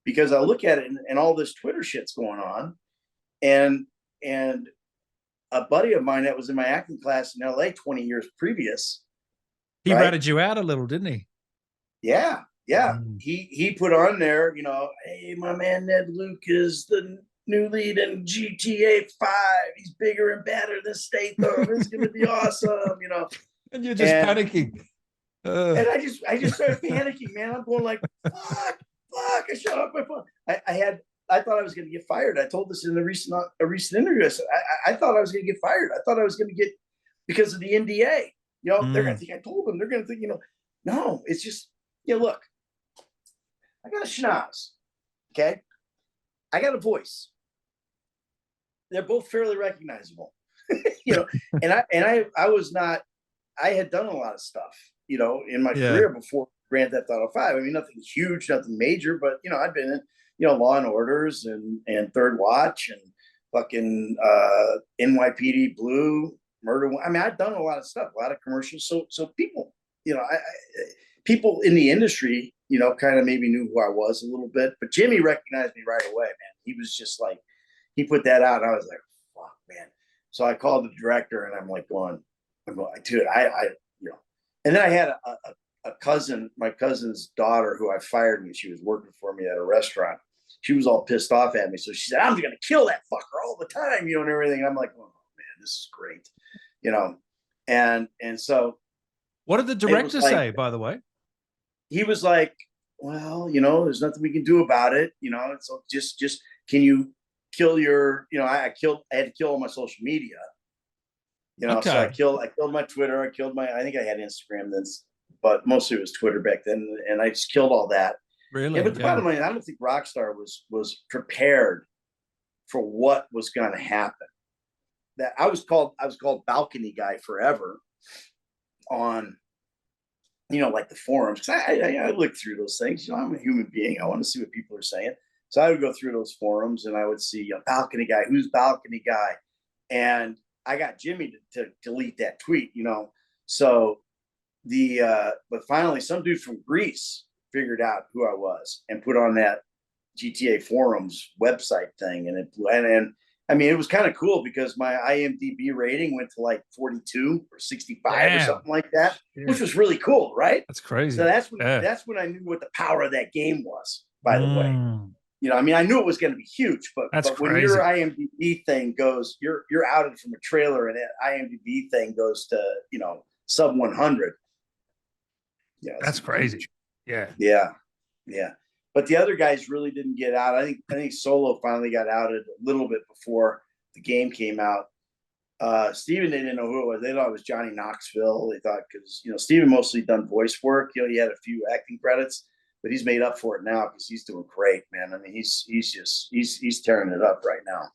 because I look at it, and all this Twitter shit's going on, and a buddy of mine that was in my acting class in LA 20 years previous. He ratted you out a little, didn't he? Yeah. He put on there, "Hey, my man Ned Luke is the new lead in GTA 5. He's bigger and badder than Statham. It's going to be awesome, And you're just panicking. And I just started panicking, man. I'm going like, fuck. I shut off my phone. I thought I was going to get fired. I told this in a recent interview. I said, I thought I was going to get fired. I thought I was going to get, because of the NDA. They're going to think I told them. They're going to think, no, it's just, look, I got a schnoz, okay? I got a voice. They're both fairly recognizable, and I was not, I had done a lot of stuff, in my career before Grand Theft Auto 5. I mean, nothing huge, nothing major, but, I'd been in, Law and Orders and Third Watch and fucking NYPD Blue, Murder. I mean, I've done a lot of stuff, a lot of commercials. So people, people in the industry, kind of maybe knew who I was a little bit. But Jimmy recognized me right away, man. He was just like, he put that out, and I was like, fuck, man. So I called the director, and I'm going, dude, and then I had a cousin, my cousin's daughter, who I fired me. She was working for me at a restaurant. She was all pissed off at me. So she said, "I'm going to kill that fucker all the time," and everything. And I'm like, "Oh man, this is great." And so what did the director say, by the way? He was like, "Well, there's nothing we can do about it. So just can you kill your, I had to kill all my social media. Okay. So I killed my Twitter. I think I had Instagram then, but mostly it was Twitter back then. And I just killed all that. Really? Yeah, but the bottom line, I don't think Rockstar was prepared for what was going to happen. That I was called balcony guy forever on, like the forums. Cause I look through those things. I'm a human being. I want to see what people are saying. So I would go through those forums, and I would see balcony guy, who's balcony guy. And I got Jimmy to delete that tweet, So but finally some dude from Greece figured out who I was and put on that GTA forums website thing. And I mean, it was kind of cool because my IMDb rating went to like 42 or 65 or something like that, which was really cool, right? That's crazy. So that's when I knew what the power of that game was, by the way. I mean, I knew it was going to be huge, but when your IMDb thing goes, you're outed from a trailer, and that IMDb thing goes to, sub 100. Yeah, that's crazy. Huge. Yeah. But the other guys really didn't get out. I think Solo finally got outed a little bit before the game came out. Steven, they didn't know who it was. They thought it was Johnny Knoxville. They thought, because Steven mostly done voice work. He had a few acting credits, but he's made up for it now because he's doing great, man. I mean, he's tearing it up right now.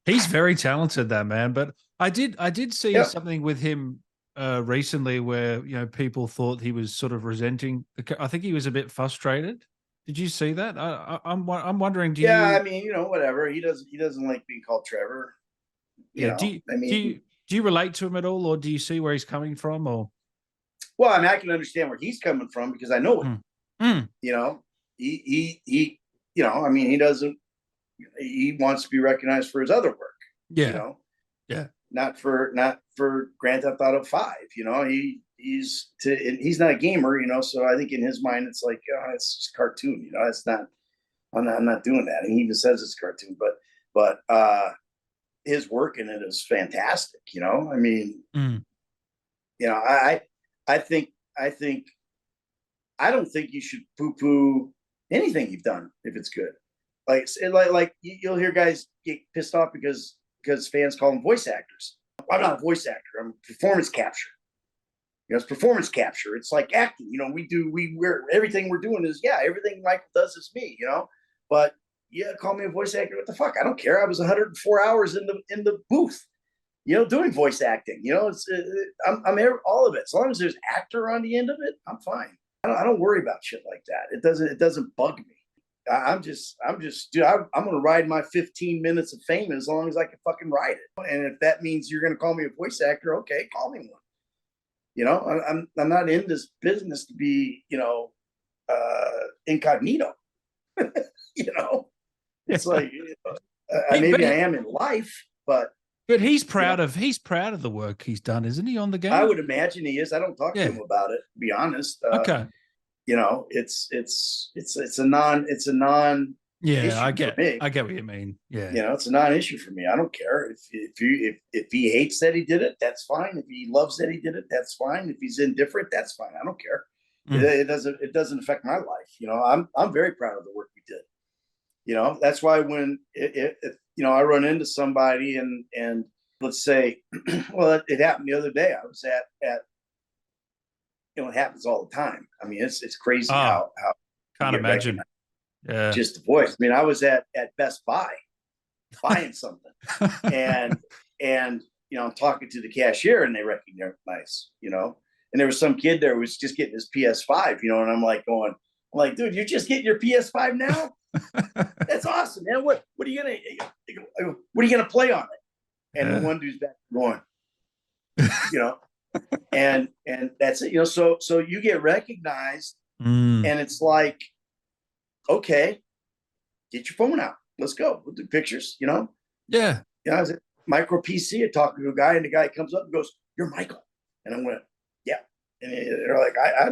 He's very talented, that man. But I did see something with him recently where people thought he was sort of resenting. I think he was a bit frustrated. Did you see that? I'm wondering. I mean, whatever. He doesn't like being called Trevor. Do you relate to him at all, or do you see where he's coming from? Or well, I mean, I can understand where he's coming from because I know him. He I mean, he wants to be recognized for his other work. Yeah. Not for Grand Theft Auto 5. He's not a gamer. So I think in his mind it's like, it's just cartoon. It's not. I'm not doing that. And he even says it's cartoon, but his work in it is fantastic. I mean, I think I don't think you should poo-poo anything you've done if it's good. Like you'll hear guys get pissed off because fans call them voice actors. I'm not a voice actor. I'm performance capture. It's performance capture. It's like acting. We're everything we're doing is everything Michael does is me. But call me a voice actor. What the fuck? I don't care. I was 104 hours in the booth, doing voice acting. I'm all of it. As long as there's actor on the end of it, I'm fine. I don't worry about shit like that. It doesn't bug me. I'm just, dude, I'm going to ride my 15 minutes of fame as long as I can fucking ride it. And if that means you're going to call me a voice actor, okay, call me one. I'm not in this business to be, incognito. It's like, maybe I am in life, but he's proud of the work he's done, isn't he, on the game? I would imagine he is. I don't talk to him about it, to be honest. Okay. It's a non. Yeah, I get what you mean. Yeah, it's a non-issue for me. I don't care if he hates that he did it, that's fine. If he loves that he did it, that's fine. If he's indifferent, that's fine. I don't care. It doesn't affect my life. I'm very proud of the work we did. That's why when I run into somebody and let's say, well, it happened the other day. I was at it happens all the time. I mean, it's crazy how can't imagine. Yeah, just the voice. I mean, I was at Best Buy buying something, and I'm talking to the cashier, and they recognize, and there was some kid there who was just getting his PS5, and I'm like, dude, you're just getting your PS5 now? That's awesome, man. What are you gonna play on it? And the one dude's back going, and that's it. So you get recognized, and it's like, okay, get your phone out. Let's go. We'll do pictures. Yeah. I was at Micro PC. I talked to a guy, and the guy comes up and goes, "You're Michael," and I went, "Yeah." And they're like, "I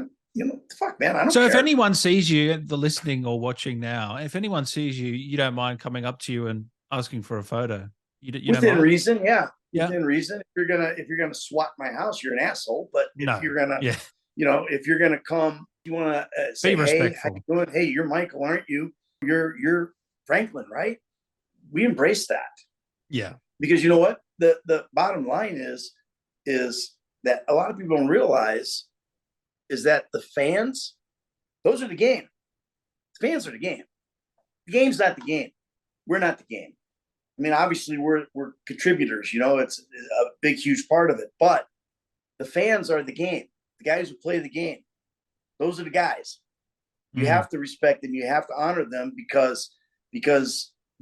fuck, man, I don't." So care. If anyone sees you, the listening or watching now, if anyone sees you, you don't mind coming up to you and asking for a photo. You within reason, yeah. Within reason. If you're gonna swat my house, you're an asshole. But if you're gonna, if you're gonna come, you want to say, be respectful. Hey, how you doing? Hey, you're Michael, aren't you? You're Franklin, right? We embrace that. Yeah. Because you know what? The bottom line is that a lot of people don't realize is that the fans, those are the game. The fans are the game. The game's not the game. We're not the game. I mean, obviously we're contributors, it's a big, huge part of it, but the fans are the game. The guys who play the game, those are the guys. You have to respect them. You have to honor them because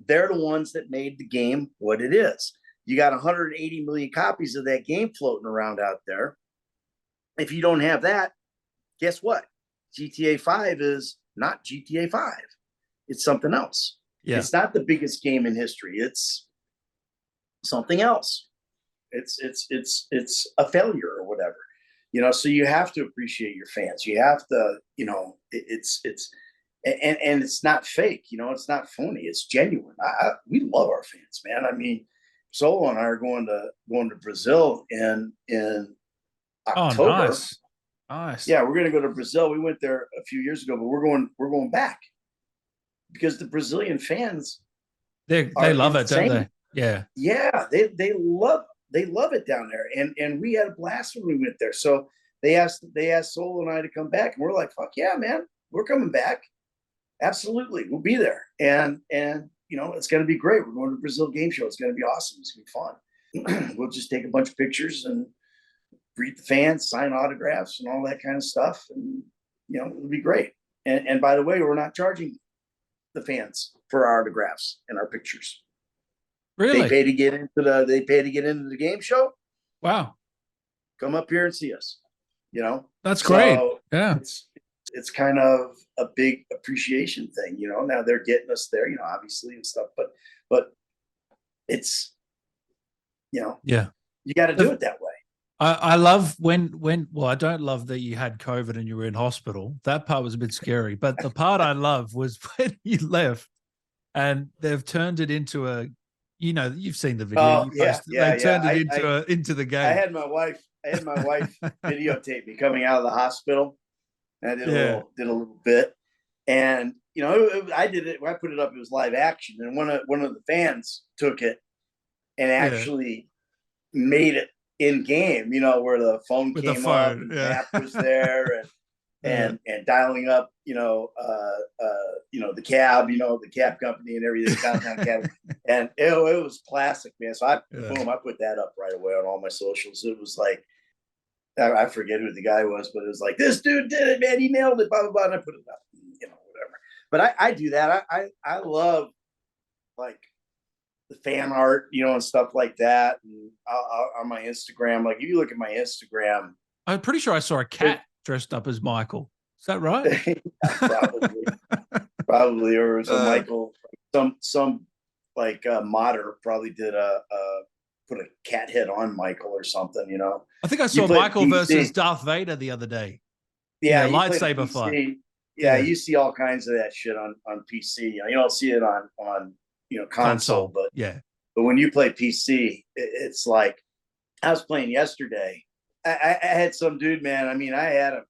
they're the ones that made the game what it is. You got 180 million copies of that game floating around out there. If you don't have that, guess what? GTA 5 is not GTA 5. It's something else. Yeah. It's not the biggest game in history. It's something else. It's a failure or whatever. So you have to appreciate your fans. You have to, it's not fake, it's not phony. It's genuine. We love our fans, man. I mean, Solo and I are going to Brazil in October. Oh, nice. Yeah, we're going to go to Brazil. We went there a few years ago, but we're going back because the Brazilian fans, they love it, don't they? Yeah. Yeah, they love it down there, and we had a blast when we went there. So they asked Solo and I to come back, and we're like, fuck yeah, man, we're coming back. Absolutely, we'll be there, and it's going to be great. We're going to the Brazil game show. It's going to be awesome. It's going to be fun. We'll just take a bunch of pictures and greet the fans, sign autographs and all that kind of stuff. And, you know, it would be great. And by the way, we're not charging the fans for our autographs and our pictures. Really? They pay to get into the game show. Wow. Come up here and see us. You know, that's great. Yeah. It's kind of a big appreciation thing, you know. Now they're getting us there, you know, obviously and stuff, but it's, you know, yeah, you got to do it that way. I love when well, I don't love that you had COVID and you were in hospital. That part was a bit scary. But the part I love was when you left and they've turned it into a, you know, you've seen the video. They turned it into the game. I had my wife videotape me coming out of the hospital. And I did a little bit. And, you know, I did it. When I put it up, it was live action. And one of the fans took it and actually made it in game, you know, where the phone came up and the map was there and dialing up, you know, the cab, you know, the cab company and everything, downtown cab. And it was classic, man. So I put that up right away on all my socials. It was like, I forget who the guy was, but it was like, this dude did it, man. He nailed it, blah, blah, blah. And I put it up, you know, whatever. But I do that. I love, like, the fan art, you know, and stuff like that. And on my Instagram, like, if you look at my Instagram. I'm pretty sure I saw a cat dressed up as Michael. Is that right? Probably. Or it was a Michael, some like modder probably did put a cat head on Michael or something, you know. I think I saw Michael versus Darth Vader the other day. Yeah, lightsaber fight. Yeah, you see all kinds of that shit on PC. You know, you don't see it on you know, console, but when you play PC, it's like, I was playing yesterday. I had some dude, man. I mean, I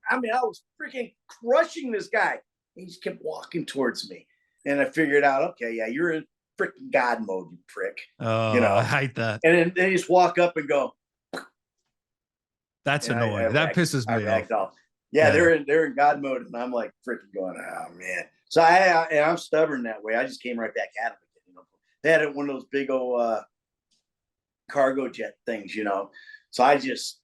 was freaking crushing this guy. He just kept walking towards me, and I figured out, okay, yeah, you're in freaking God mode, you prick. Oh, you know, I hate that. And then they just walk up and go. That's annoying. That pisses me off. Yeah, they're in God mode, and I'm like freaking going, oh man. So I'm stubborn that way. I just came right back at them. You know, they had one of those big old cargo jet things, you know. So I just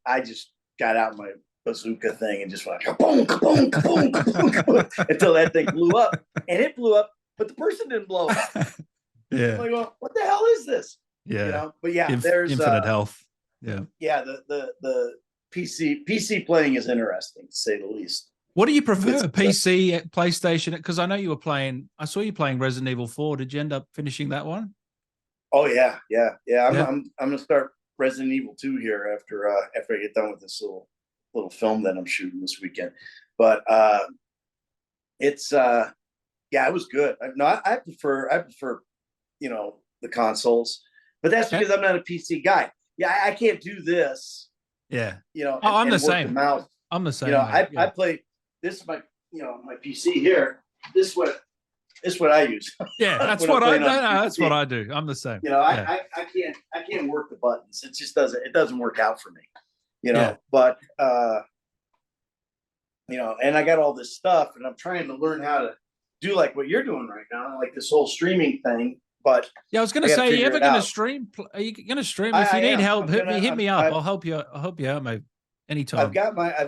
got out my bazooka thing and just went kaboom, kaboom, kaboom, kaboom, kaboom, until that thing blew up, and it blew up, but the person didn't blow up. Yeah. I'm like, what the hell is this? Yeah. You know, but yeah, there's infinite health. Yeah. Yeah. The PC playing is interesting, to say the least. What do you prefer, PC, PlayStation? Because I know you were playing. I saw you playing Resident Evil 4. Did you end up finishing that one? Oh yeah. I'm gonna start Resident Evil 2 here after I get done with this little film that I'm shooting this weekend. But it's it was good. I prefer you know, the consoles, but that's because I'm not a PC guy. Yeah, I can't do this. Yeah, you know. I'm the same. I'm the same. You know, I play. This is my PC here. This is what I use. Yeah, that's what I. That's what I do. I'm the same. You know, I can't work the buttons. It just doesn't work out for me. You know, but you know, and I got all this stuff, and I'm trying to learn how to do like what you're doing right now, like this whole streaming thing. But yeah, I was going to say, are you ever going to stream? Are you going to stream? If you need help, hit me up. I'll help you. I'll help you out, mate. Anytime. I've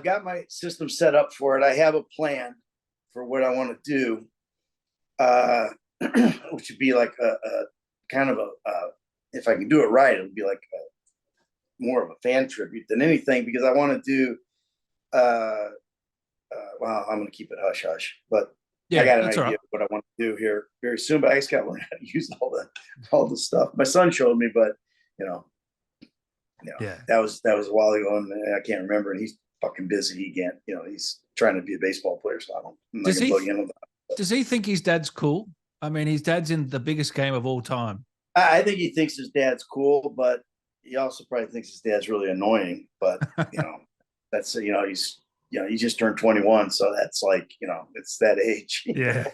got my system set up for it. I have a plan for what I want to do, which would be like a kind of a if I can do it right, it would be like more of a fan tribute than anything, because I want to do. Well, I'm going to keep it hush hush, but I got an idea of what I want to do here very soon. But I just got to learn how to use all the stuff. My son showed me, but you know, that was a while ago, and I can't remember. And he's fucking busy. He can't, you know, he's trying to be a baseball player, so I'm not gonna plug in on that. Does he think his dad's cool? I mean, his dad's in the biggest game of all time. I think he thinks his dad's cool, but he also probably thinks his dad's really annoying. But you know, that's he just turned 21, so that's like, you know, it's that age. Yeah.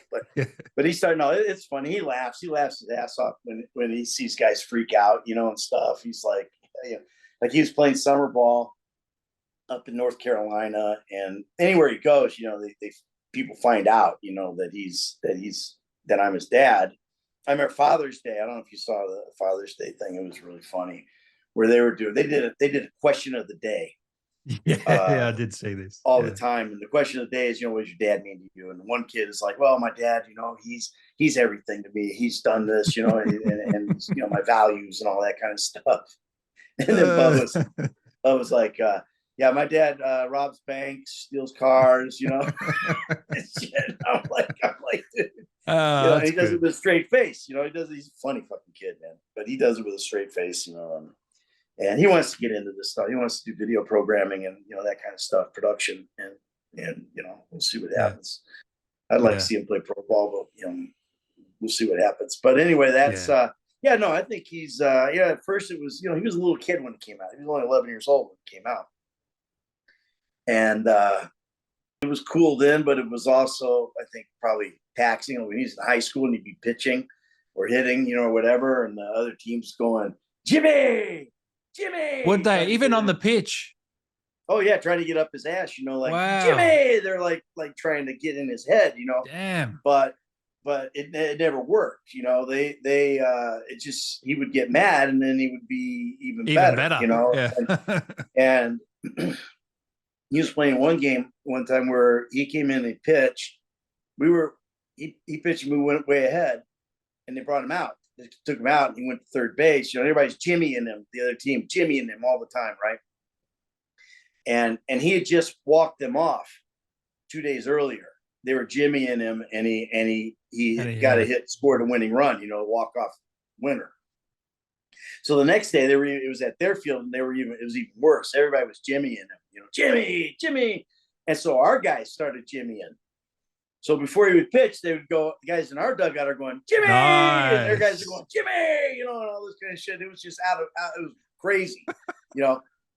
But he's starting. No, it's funny. He laughs his ass off when he sees guys freak out, you know, and stuff. He's like, you know, like he was playing summer ball up in North Carolina, and anywhere he goes, you know, they people find out, you know, that I'm his dad. I remember Father's Day. I don't know if you saw the Father's Day thing. It was really funny. where they did a question of the day. Yeah, I did see this all the time. And the question of the day is, what does your dad mean to you? And one kid is like, well, my dad, he's everything to me. He's done this, and my values and all that kind of stuff. And then Bubba's like, yeah, my dad robs banks, steals cars, shit. I'm like, dude. He does it with a straight face. He's a funny fucking kid, man. But he does it with a straight face, and he wants to get into this stuff. He wants to do video programming and that kind of stuff, production, and we'll see what happens. I'd like to see him play pro ball, but we'll see what happens. But anyway, that's I think he's at first it was, he was a little kid when it came out. He was only 11 years old when it came out. And it was cool then, but it was also, I think, probably taxing when he was in high school and he'd be pitching or hitting, or whatever, and the other team's going, Jimmy. Would they even on the pitch? Oh yeah, trying to get up his ass, wow. Jimmy. They're like trying to get in his head, Damn. But it never worked, They it just, he would get mad and then he would be even better. Yeah. and he was playing one game one time where he came in and pitched. He pitched and we went way ahead, and they brought him out. They took him out and he went to third base. Everybody's jimmying him, the other team jimmying him all the time, right? And he had just walked them off 2 days earlier. They were jimmying him, and he got a hit, scored a winning run, walk off winner. So the next day it was at their field, and it was even worse. Everybody was jimmying him, Jimmy. And so our guys started jimmying. So before he would pitch, they would go, the guys in our dugout are going, Jimmy! Nice. And their guys are going, Jimmy! And all this kind of shit. It was just it was crazy,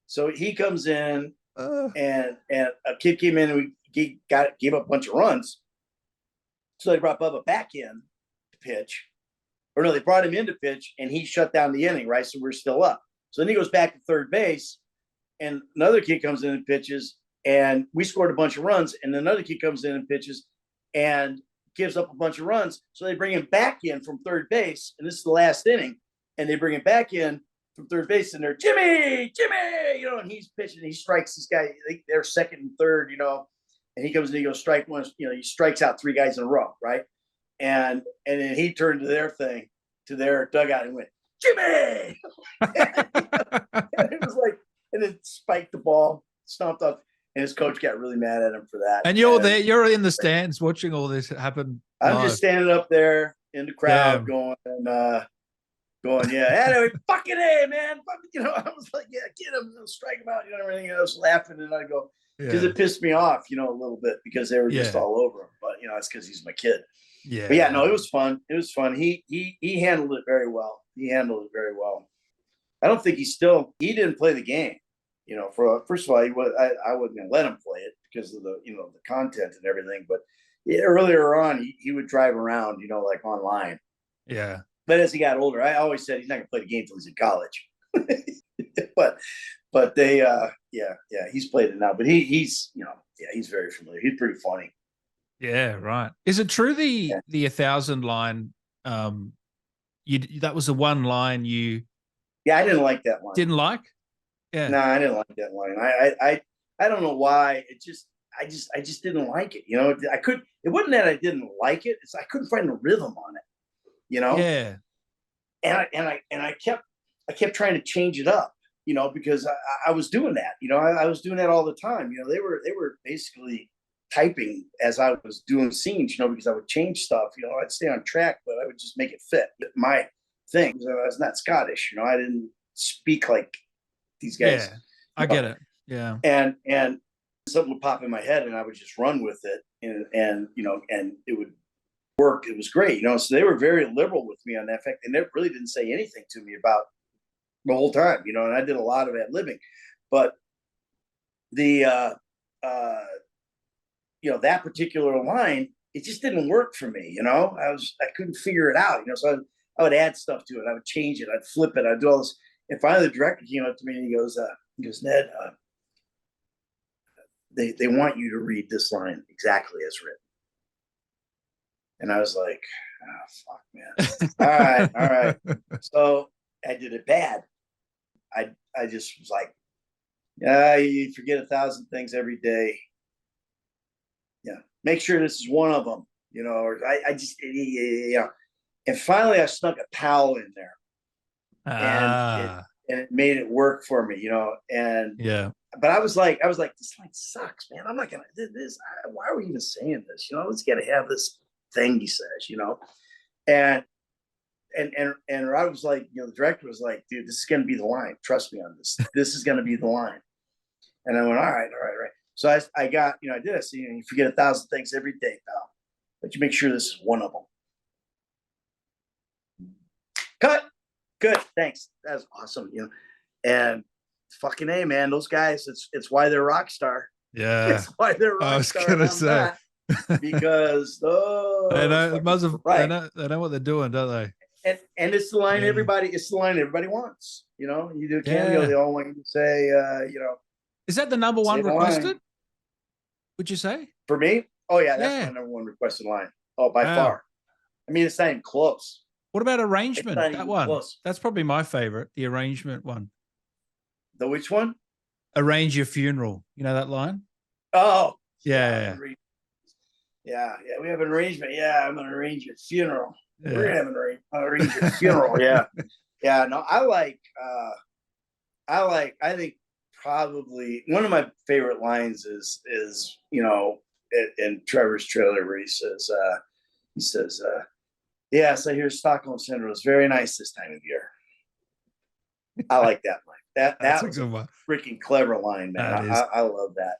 So he comes in, and a kid came in and gave up a bunch of runs. So they brought Bubba back in to pitch. Or no, they brought him in to pitch, and he shut down the inning, right? So we're still up. So then he goes back to third base, and another kid comes in and pitches, and we scored a bunch of runs, and another kid comes in and pitches and gives up a bunch of runs. So they bring him back in from third base, and this is the last inning, and they bring him back in from third base, and they're Jimmy, and he's pitching, and he strikes this guy. They're second and third, and he comes in, he goes strike one, he strikes out 3 guys in a row, right? And then he turned to their dugout and went, Jimmy! And it was like, and then spiked the ball, stomped off. And his coach got really mad at him for that. And you're there, you're in the stands watching all this happen. I'm just standing up there in the crowd going, yeah, anyway, fucking A, man. I was like, yeah, get him, strike him out, everything. I was laughing, and I go, because it pissed me off, a little bit, because they were just all over him. But, it's because he's my kid. Yeah. But no, it was fun. It was fun. He handled it very well. I don't think he didn't play the game. First of all, I wasn't going to let him play it because of the, the content and everything. But earlier on, he would drive around, like online. Yeah. But as he got older, I always said he's not going to play the game until he's in college. but they, he's played it now. But he's very familiar. He's pretty funny. Yeah, right. Is it true the 1,000 line? That was the one line you. Yeah, I didn't like that line. Didn't like. Yeah. No, I didn't like that line. I don't know why. I just didn't like it. It wasn't that I didn't like it. It's I couldn't find the rhythm on it. Yeah. And I kept trying to change it up. Because I was doing that. I was doing that all the time. They were basically typing as I was doing scenes. Because I would change stuff. I'd stay on track, but I would just make it fit my thing. I was not Scottish. I didn't speak like these guys. Yeah, I get it. Yeah. And something would pop in my head and I would just run with it and it would work. It was great. So they were very liberal with me on that fact. They never really didn't say anything to me about the whole time, and I did a lot of ad-libbing, but the, that particular line, it just didn't work for me. I couldn't figure it out, so I would add stuff to it. I would change it. I'd flip it. I'd do all this. And finally, the director came up to me and he goes, Ned, they want you to read this line exactly as written. And I was like, oh, fuck, man. All right. So I did it bad. I just was like, you forget 1,000 things every day. Yeah, make sure this is one of them. You know, or I just and finally I snuck a towel in there, and it made it work for me. You know, and yeah. But I was like, this line sucks, man. I'm not gonna this. Why are we even saying this? You know, let's get to have this thing he says. You know, and I was like, you know, the director was like, dude, this is gonna be the line. Trust me on this. This is gonna be the line. And I went, all right. So I got, you know, I did. I see, you forget 1,000 things every day, pal, but you make sure this is one of them. Cut. Good. Thanks. That's awesome. You know, and fucking A, man, those guys, it's why they're Rockstar. Yeah. It's why they're Rockstar. I was gonna say because they know what they're doing, don't they? And it's the line everybody wants. You know, you do a cameo, they all want you to say, you know. Is that the number one requested? Would you say? For me? Oh yeah, that's my number one requested line. Oh, by far. I mean, it's not even close. What about arrangement? That one. Close. That's probably my favorite, the arrangement one. The which one? Arrange your funeral. You know that line? Oh. Yeah. Yeah. We have an arrangement. Yeah, I'm gonna arrange your funeral. Yeah. We're gonna have an arrange your funeral. Yeah. Yeah. No, I think probably one of my favorite lines is you know, in Trevor's trailer where he says yes, I hear Stockholm Syndrome is very nice this time of year. I like that line. That's a good one. Freaking clever line, man. I love that.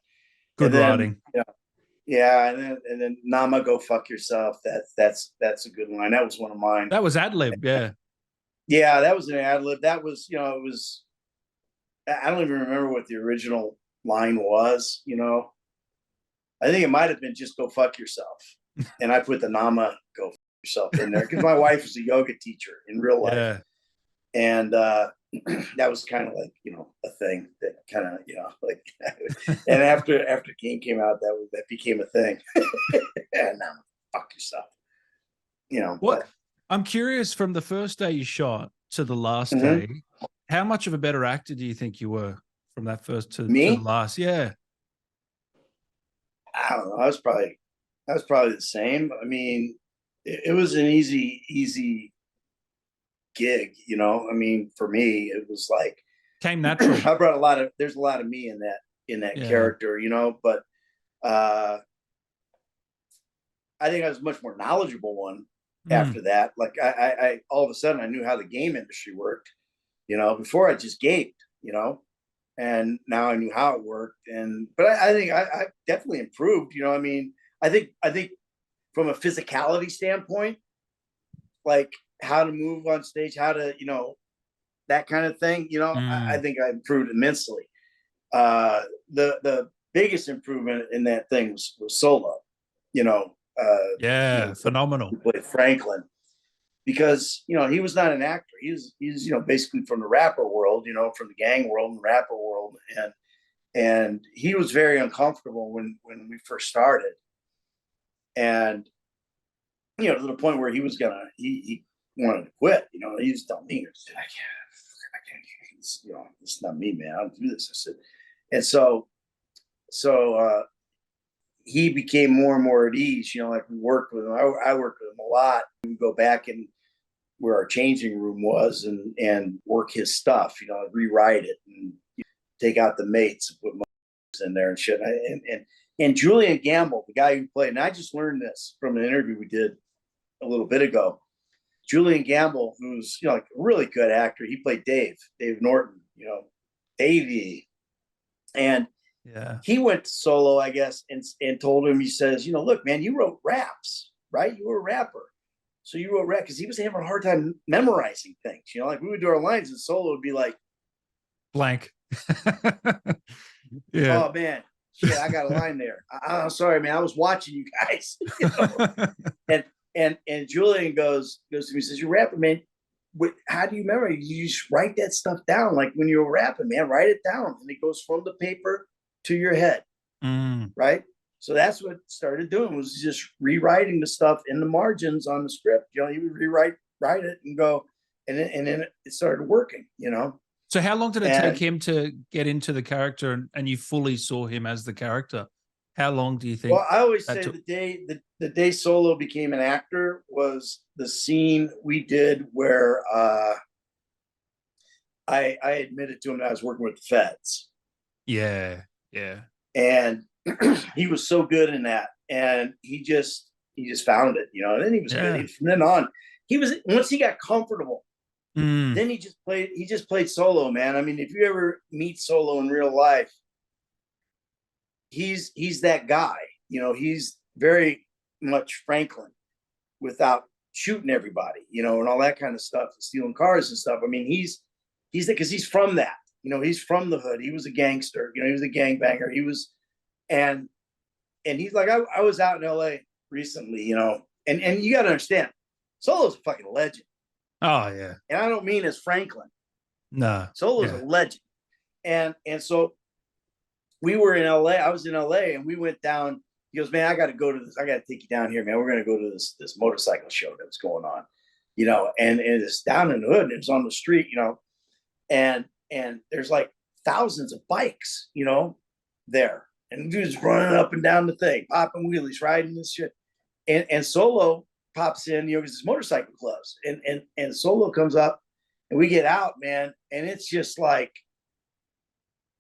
Good writing. You know, yeah, and then Nama, go fuck yourself. That's a good line. That was one of mine. That was ad lib, yeah. Yeah, that was an ad lib. That was, you know, it was. I don't even remember what the original line was. You know, I think it might have been just go fuck yourself, and I put the Nama go fuck yourself in there because my wife was a yoga teacher in real life, and that was kind of like, you know, a thing that kind of, you know, like, and after the game came out, that became a thing. And now fuck yourself, you know. What? I'm curious, from the first day you shot to the last day, how much of a better actor do you think you were from that first to the last? Yeah. I don't know. I was probably the same. I mean, it was an easy gig, you know. I mean, for me, it was like came natural. I brought there's a lot of me in that character, you know, but I think I was a much more knowledgeable one after that. Like I all of a sudden I knew how the game industry worked, you know. Before I just gaped, you know, and now I knew how it worked. But I think I definitely improved, you know. I mean, I think from a physicality standpoint, like how to move on stage, how to, you know, that kind of thing, you know, I think I improved immensely. The biggest improvement in that thing was Solo, you know. Phenomenal. Who played Franklin, because, you know, he was not an actor. He's you know, basically from the rapper world, you know, from the gang world and rapper world, and he was very uncomfortable when we first started, and, you know, to the point where he was he wanted to quit. You know, he just told me, I can't, you know, it's not me, man. I don't do this. I said, and so he became more and more at ease. You know, like we worked with him. I worked with him a lot. We would go back and where our changing room was and work his stuff. You know, rewrite it and take out the mates and put in there and shit. And Julian Gamble, the guy who played, and I just learned this from an interview we did a little bit ago. Julian Gamble, who's, you know, like a really good actor, he played Dave Norton, you know, Davey, and he went to Solo, I guess, and told him, he says, you know, look, man, you wrote raps, right? You were a rapper, so you wrote rap, because he was having a hard time memorizing things. You know, like we would do our lines, and Solo would be like blank. Oh man, shit, I got a line there. I'm sorry, man, I was watching you guys. You know? And Julian goes to me, says, "You're rapping, man. How do you remember? You just write that stuff down. Like when you're rapping, man, write it down, and it goes from the paper to your head, right? So that's what started doing, was just rewriting the stuff in the margins on the script. You know, you would write it, and go, and then it started working. You know, So how long did it take And him to get into the character and you fully saw him as the character? How long do you think well, I always that say took? the day Solo became an actor was the scene we did where I admitted to him that I was working with the feds. Yeah, yeah. And he was so good in that. And he just found it, and then he was Yeah. good. From then on, he was once he got comfortable, Mm. then he just played Solo, man. I mean, if you ever meet Solo in real life, he's that guy. He's very much Franklin without shooting everybody, and all that kind of stuff, stealing cars and stuff. I mean, he's because he's from that. He's from the hood. He was a gangster. He was a gangbanger. He was, and he's like, I was out in L.A. recently, and you got to understand, Solo's a fucking legend. Oh yeah. And I don't mean as Franklin. No. Solo's a legend. And so we were in LA. I was in LA and we went down. He goes, man, I got to go to this. I got to take you down here, man. We're going to go to this motorcycle show that was going on, and it's down in the hood and it's on the street, and there's like thousands of bikes, there. And dude's running up and down the thing, popping wheelies, riding this shit. And Solo pops in, because it's motorcycle clubs. And Solo comes up and we get out, man. And it's just like,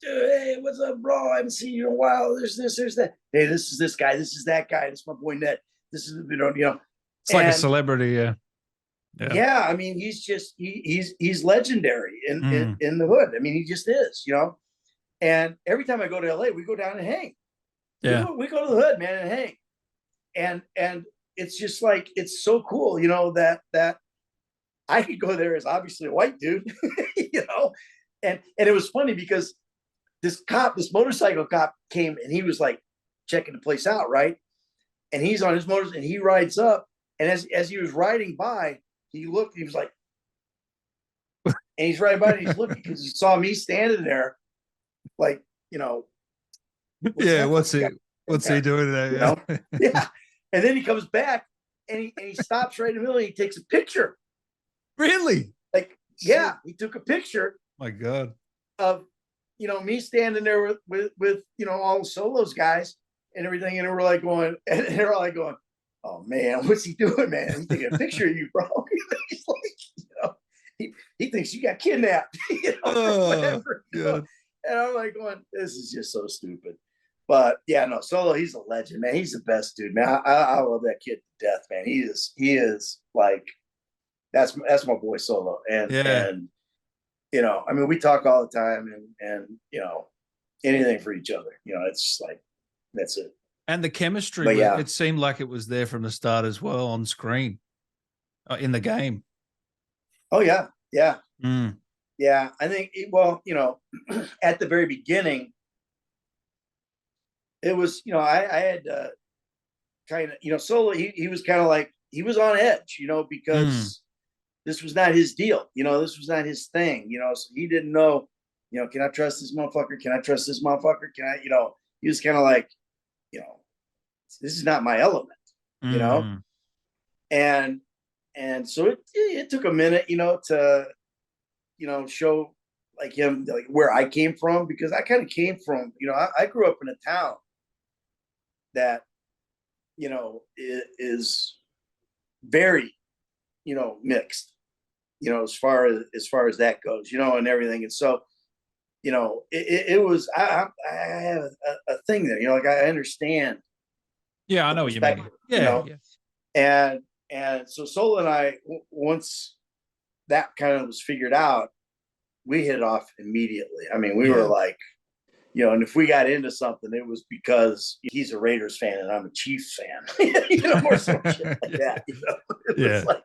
hey, what's up, bro? I haven't seen you in a while. There's this, there's that. Hey, this is this guy. This is that guy. This is my boy Ned. This is, It's like a celebrity, yeah. Yeah, I mean, he's just he's legendary in the hood. I mean, he just is, And every time I go to LA, we go down and hang. Yeah, we go to the hood, man, and hang. And it's just like, it's so cool, that I could go there as obviously a white dude, And it was funny because this motorcycle cop came and he was like checking the place out, right? And he's on his motor and he rides up. And as he was riding by, he looked, he was like, and he's riding by and he's looking because he saw me standing there, like, what's he doing there? Yeah. And then he comes back and he stops right in the middle and he takes a picture. Really? Like, yeah, he took a picture. My God. Of me standing there with all the Solos guys and everything, and we're like going, and they're all like going, oh man, what's he doing, man? He's taking a picture of you, bro. He's like, he thinks you got kidnapped, or whatever. And I'm like going, this is just so stupid. But yeah, no, Solo, he's a legend, man. He's the best dude, man. I love that kid to death, man. He is like, that's my boy Solo, and I mean, we talk all the time, and anything for each other. It's just like, that's it. And the chemistry, it seemed like it was there from the start as well on screen, in the game. Oh yeah, yeah, mm. Yeah. I think at the very beginning, it was I had kind of Solo. He was kind of like, he was on edge, because. This was not his deal. This was not his thing, so he didn't know, can I trust this motherfucker? Can I trust this motherfucker? Can I, he was kind of like, this is not my element, and so it took a minute, to, show like him, like where I came from, because I kind of came from, I grew up in a town that, is very, mixed, as far as that goes, and everything. And so, it was, I have a thing there, like I understand. Yeah, I know what you mean. Yeah. And so Solo and I, once that kind of was figured out, we hit it off immediately. I mean, we were like, and if we got into something, it was because he's a Raiders fan and I'm a Chiefs fan, or some shit like that. It was like,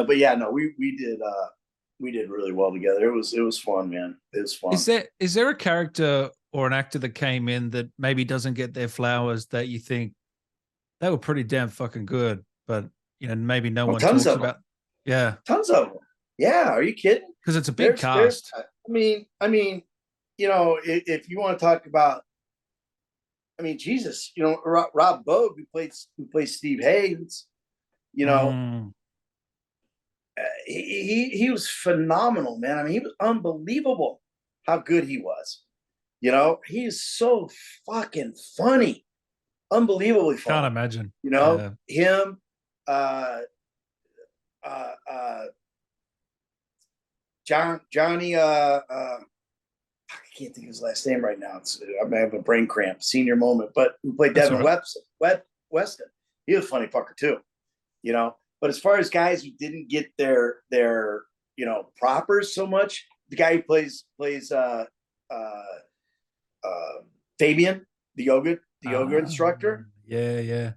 but yeah, no, we did really well together. It was fun, man. It was fun. Is there a character or an actor that came in that maybe doesn't get their flowers that you think they were pretty damn fucking good, but maybe no one talks about? Yeah, tons of them. Yeah, are you kidding? Because it's a big cast. I mean, if you want to talk about, Jesus, Rob Bogue, who plays Steve Haynes, he was phenomenal, man. I mean, he was unbelievable how good he was. You know, he's so fucking funny, unbelievably funny. Can't imagine. You know, him, Johnny, I can't think of his last name right now. I may have a brain cramp, senior moment, but who played Devin Weston. He was a funny fucker too, you know. But as far as guys who didn't get their propers so much, the guy who plays Fabian, the yoga instructor. Yeah.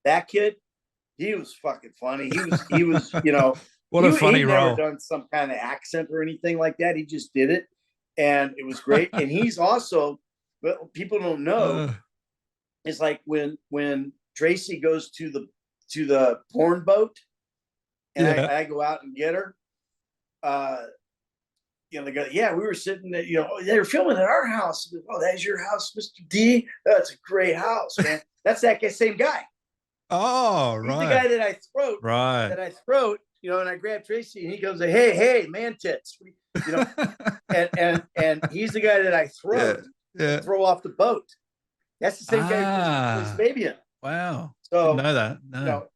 That kid, he was fucking funny. He was, what a funny role. Never done some kind of accent or anything like that. He just did it, and it was great. And he's also, but people don't know, it's like when Tracy goes to the porn boat, and I go out and get her. They go, yeah, we were sitting there, they were filming at our house. Oh, that's your house, Mr. D? That's a great house, man. That's that same guy. Oh, right. He's the guy that I throat. Right. That I throat, and I grab Tracy and he goes, hey, man tits. And he's the guy that I throw off the boat. That's the same guy who plays Fabian. Wow. So didn't know that. No.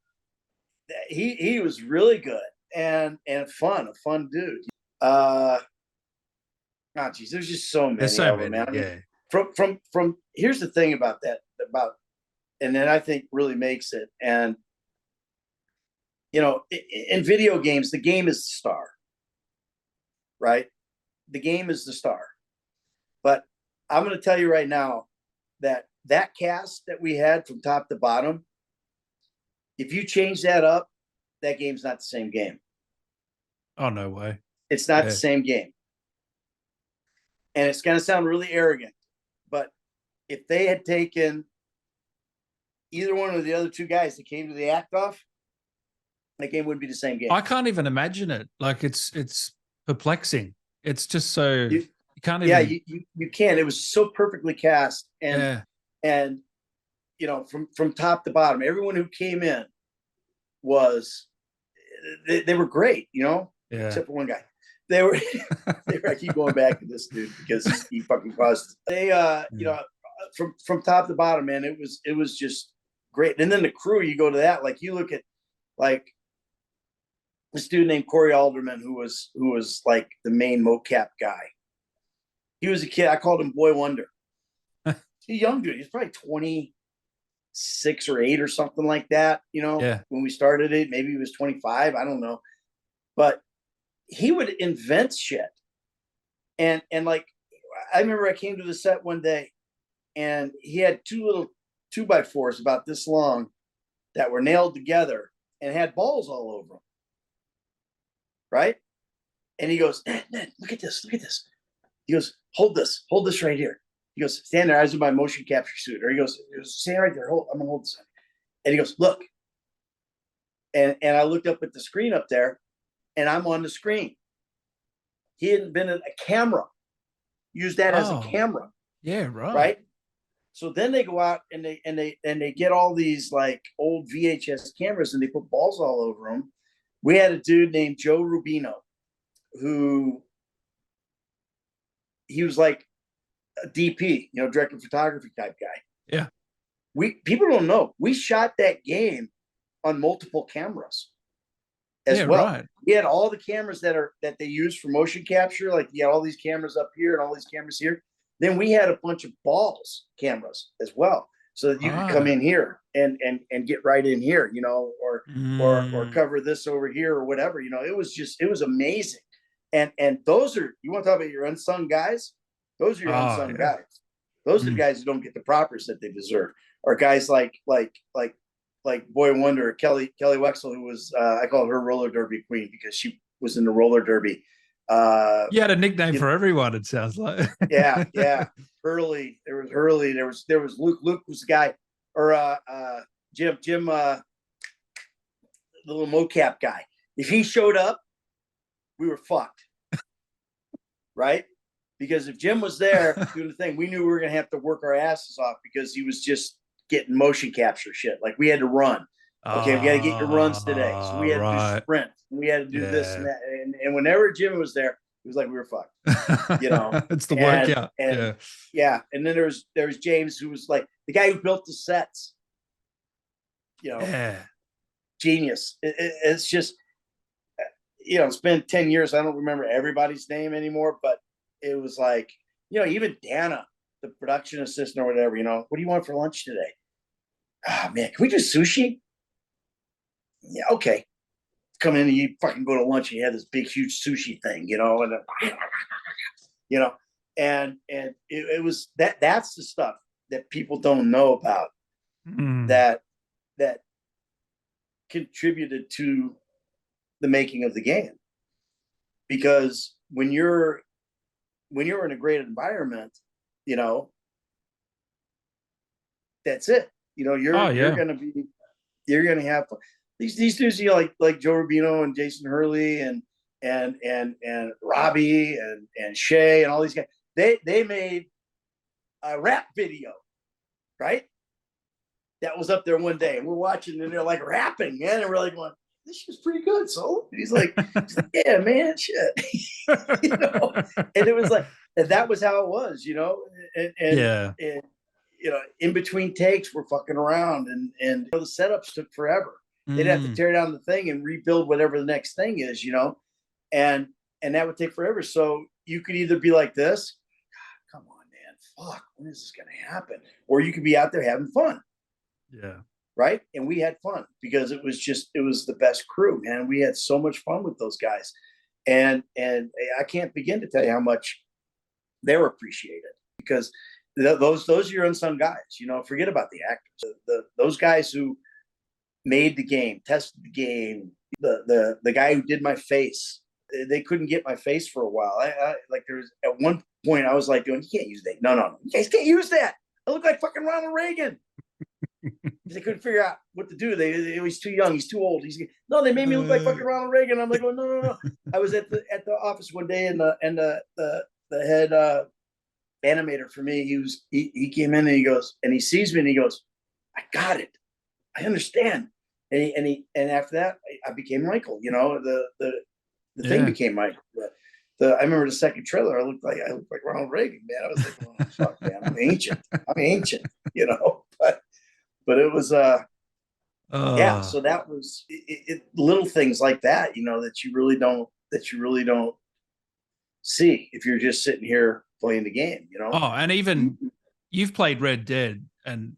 He was really good and a fun dude. Geez, there's just so many. There's so of them, many, man. I mean, from here's the thing about that, and then I think really makes it. And in video games, the game is the star, right? The game is the star. But I'm going to tell you right now that cast that we had from top to bottom, if you change that up, that game's not the same game. Oh, no way. It's not the same game. And it's going to sound really arrogant, but if they had taken either one of the other two guys that came to the act off, that game wouldn't be the same game. I can't even imagine it. Like it's perplexing. It's just so you can't even. Yeah, you can. It was so perfectly cast, and from top to bottom, everyone who came in was they were great. Except for one guy. They were. I keep going back to this dude because he fucking caused. They from top to bottom, man, it was just great. And then the crew, you go to that, like you look at like this dude named Corey Alderman, who was like the main mocap guy. He was a kid. I called him Boy Wonder. He's a young dude. He's probably 26 or 8 or something like that. When we started it, maybe he was 25. I don't know, but he would invent shit. And like, I remember I came to the set one day and he had 2 little 2x4s about this long that were nailed together and had balls all over them. Right. And he goes, Ned, look at this. He goes, hold this right here. He goes, stand there. I was in my motion capture suit. Or he goes, stand right there. I'm going to hold this. And he goes, look. And I looked up at the screen up there and I'm on the screen. He hadn't been in a camera. Use that as a camera. Yeah, right. Right. So then they go out and they get all these like old VHS cameras and they put balls all over them. We had a dude named Joe Rubino who he was like a DP, director of photography type guy. Yeah. People don't know. We shot that game on multiple cameras as well. Right. We had all the cameras that they use for motion capture. Like you had all these cameras up here and all these cameras here. Then we had a bunch of balls cameras as well, so that you could come in here and get right in here, or cover this over here or whatever. It was amazing. And those are, you want to talk about your unsung guys? Those are your unsung guys. Those are the guys who don't get the propers that they deserve. Or guys like Boy Wonder, Kelly Wexel, who was I call her roller derby queen because she was in the roller derby. You had a nickname for everyone, it sounds like. yeah. Hurley. There was Hurley. There was Luke. Luke was the guy, or Jim, the little mocap guy. If he showed up, we were fucked. Right? Because if Jim was there doing the thing, we knew we were gonna have to work our asses off because he was just getting motion capture shit. Like we had to run. Okay, we got to get your runs today. So we had to do Right. sprints. We had to do this and Yeah. that. And whenever Jimmy was there, it was like we were fucked, you know. It's the And workout. and Yeah. yeah, and then there's James, who was like the guy who built the sets, you know, Yeah. genius. It's just, you know, it's been 10 years. I don't remember everybody's name anymore, but it was like, you know, even Dana, the production assistant or whatever, you know, what do you want for lunch today? Ah, man, can we do sushi? Yeah, okay. Come in and you fucking go to lunch and you have this big, huge sushi thing, you know, and you know, and it was that's the stuff that people don't know about that that contributed to the making of the game. Because when you're in a great environment, you know, that's it. You know, Oh, you're yeah. gonna have fun. These dudes, you know, like Joe Rubino and Jason Hurley and Robbie and Shay and all these guys. They made a rap video, right? That was up there one day, and we're watching, and they're like rapping, man, and we're like going, "This is pretty good." So he's like, "Yeah, man, shit," you know. And it was like, and that was how it was, you know. Yeah. And you know, in between takes, we're fucking around, and you know, the setups took forever. They'd have to tear down the thing and rebuild whatever the next thing is, you know, and that would take forever. So you could either be like this, God, come on, man, fuck, when is this gonna happen? Or you could be out there having fun. Yeah. Right. And we had fun because it was the best crew, man. We had so much fun with those guys. And I can't begin to tell you how much they were appreciated, because those are your unsung guys, you know. Forget about the actors. Those guys who made the game, tested the game, the guy who did my face, they couldn't get my face for a while. I like, there was at one point I was like going, you can't use that. No, you guys can't use that. I look like fucking Ronald Reagan. They couldn't figure out what to do. He's too young. He's too old. No. They made me look like fucking Ronald Reagan. I'm like, oh, no. I was at the office one day, and the head animator for me, he came in and he goes, and he sees me and he goes, I got it. I understand. And after that, I became Michael. You know, the thing became Michael. I remember the second trailer. I looked like Ronald Reagan, man. I was like, oh, fuck, man, I'm ancient. You know, but it was yeah. So that was little things like that, you know, that you really don't see if you're just sitting here playing the game, you know. Oh, and even you've played Red Dead, and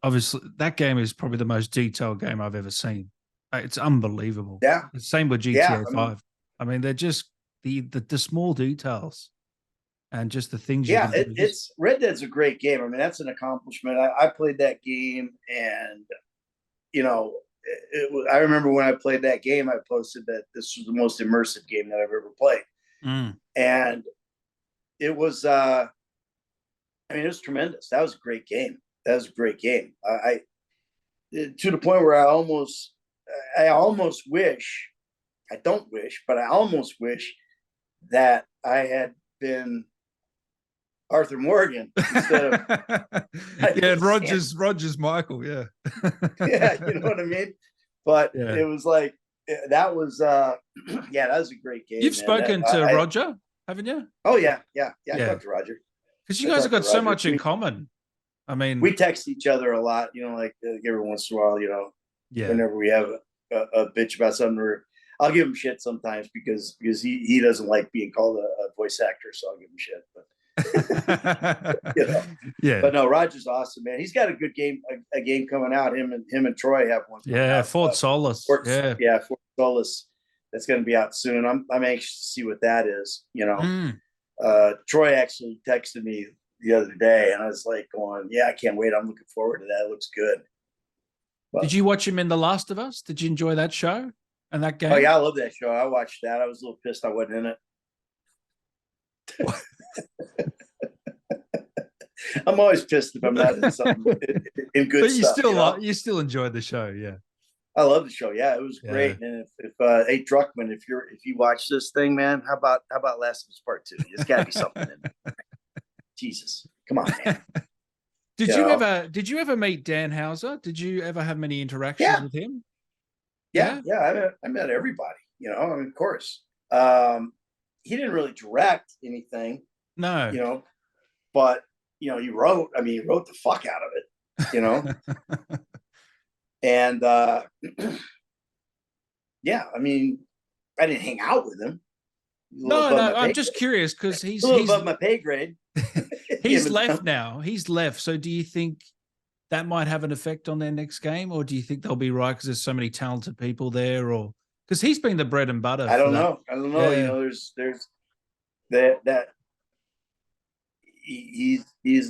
obviously that game is probably the most detailed game I've ever seen. It's unbelievable. Yeah. Same with GTA 5. I mean, they're just the small details and just the things you can do. It's Red Dead's a great game. I mean, that's an accomplishment. I played that game, and you know, I remember when I played that game, I posted that this was the most immersive game that I've ever played. And it was, I mean, it was tremendous. That was a great game. I to the point where I almost wish, I don't wish, but I almost wish that I had been Arthur Morgan instead of and Rogers Michael, yeah. Yeah, you know what I mean. But it was like, that was yeah, that was a great game. You've spoken to Roger, haven't you? Oh yeah. I talked to Roger, because you guys have got so much in common. I mean, we text each other a lot, you know, like every once in a while, you know. Whenever we have a bitch about something, or I'll give him shit sometimes because he doesn't like being called a voice actor, so I'll give him shit. But you know, But no, Roger's awesome, man. He's got a good game, a game coming out. Him and Troy have one. Out. Fort Solis. Fort Solis. That's going to be out soon. I'm anxious to see what that is. You know, Troy actually texted me the other day, and I was like, going, yeah, I can't wait. I'm looking forward to that. It looks good. But, did you watch him in The Last of Us? Did you enjoy that show and that game? Oh yeah, I love that show. I watched that. I was a little pissed I wasn't in it. I'm always pissed if I'm not in something in good stuff. But you still enjoyed the show, yeah. I love the show. Yeah, it was great. And if hey Druckmann, if you watch this thing, man, how about Last of Us Part 2? There's got to be something in there. Jesus, come on, man. Did You you know? ever did you ever meet Dan Hauser? Did you ever have many interactions Yeah, with him? yeah, Yeah. yeah. I met everybody. You know, I mean, of course. He didn't really direct anything, No. you know, but you know, he wrote. I mean, he wrote the fuck out of it, you know. And yeah, I mean, I didn't hang out with him. He's a little No, above no. my I'm pay just grade. curious because A little above my pay grade. he's Given left them. now. He's left. So do you think that might have an effect on their next game, or do you think they'll be right because there's so many talented people there, or because he's been the bread and butter I for don't that? know. I don't know. You Yeah. know, there's that he's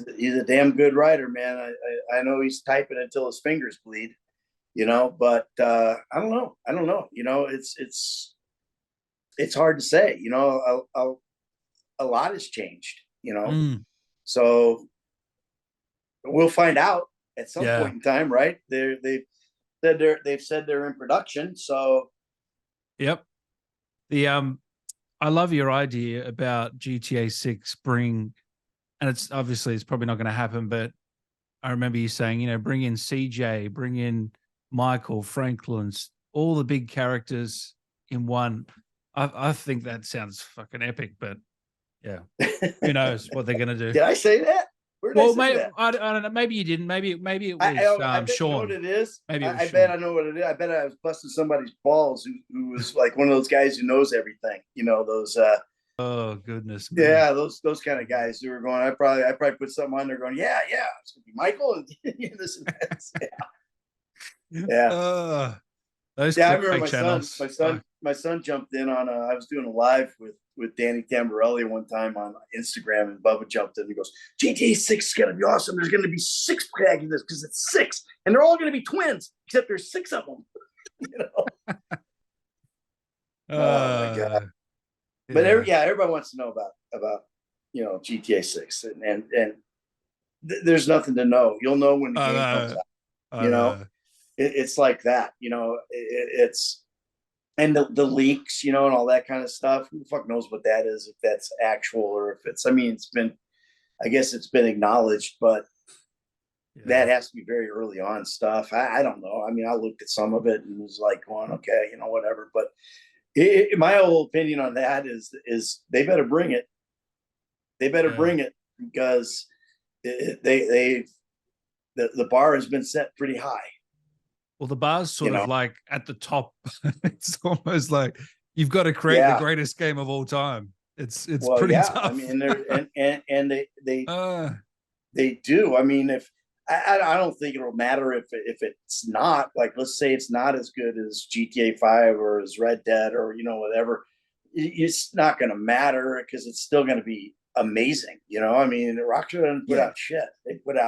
a damn good writer, man. I know he's typing until his fingers bleed, you know, but I don't know. I don't know. You know, it's hard to say. You know, a lot has changed. You know, Mm, so we'll find out at some yeah. point in time, right? They've said they're in production, so Yep. The I love your idea about GTA 6 bring, and it's obviously it's probably not going to happen, but I remember you saying, bring in CJ, bring in Michael, Franklin, all the big characters in one. I think that sounds fucking epic, but yeah, who knows what they're going to do. did I say that? Where did I Well, say maybe that? I don't know. Maybe you didn't. Maybe it I, was I, I bet you know what Sean. it is. Maybe it was I bet Sean. I know what it is. I bet I was busting somebody's balls who was like one of those guys who knows everything. You know, those Oh goodness me. yeah, those kind of guys who are going, I probably put something on there going, yeah, it's gonna be Michael and this and that. Yeah. Those Yeah, I remember clickbait channels. Fuck. my son jumped in on I was doing a live with Danny Tamborelli one time on Instagram, and Bubba jumped in and he goes, GTA 6 is gonna be awesome. There's gonna be 6 protagonists because it's 6, and they're all gonna be twins, except there's 6 of them. You know? Oh my god. But Yeah. everybody wants to know about GTA 6, and there's nothing to know. You'll know when the I game comes know. out. I You know, know. it's like that. You know, it's and the leaks, you know, and all that kind of stuff. Who the fuck knows what that is? If that's actual or if it's. I mean, I guess it's been acknowledged, but Yeah. that has to be very early on stuff. I don't know. I mean, I looked at some of it and was like, going, okay, you know, whatever. But my whole opinion on that is they better bring it. They better bring it because the bar has been set pretty high. Well, the bar's sort You of know, like at the top. It's almost like you've got to create the greatest game of all time. It's well, pretty yeah. I tough. mean, and Uh, they do. I mean, if I don't think it'll matter if it's not, like, let's say it's not as good as GTA 5 or as Red Dead or you know whatever. It's not going to matter because it's still going to be amazing. You know, I mean, Rockstar doesn't put out shit. They put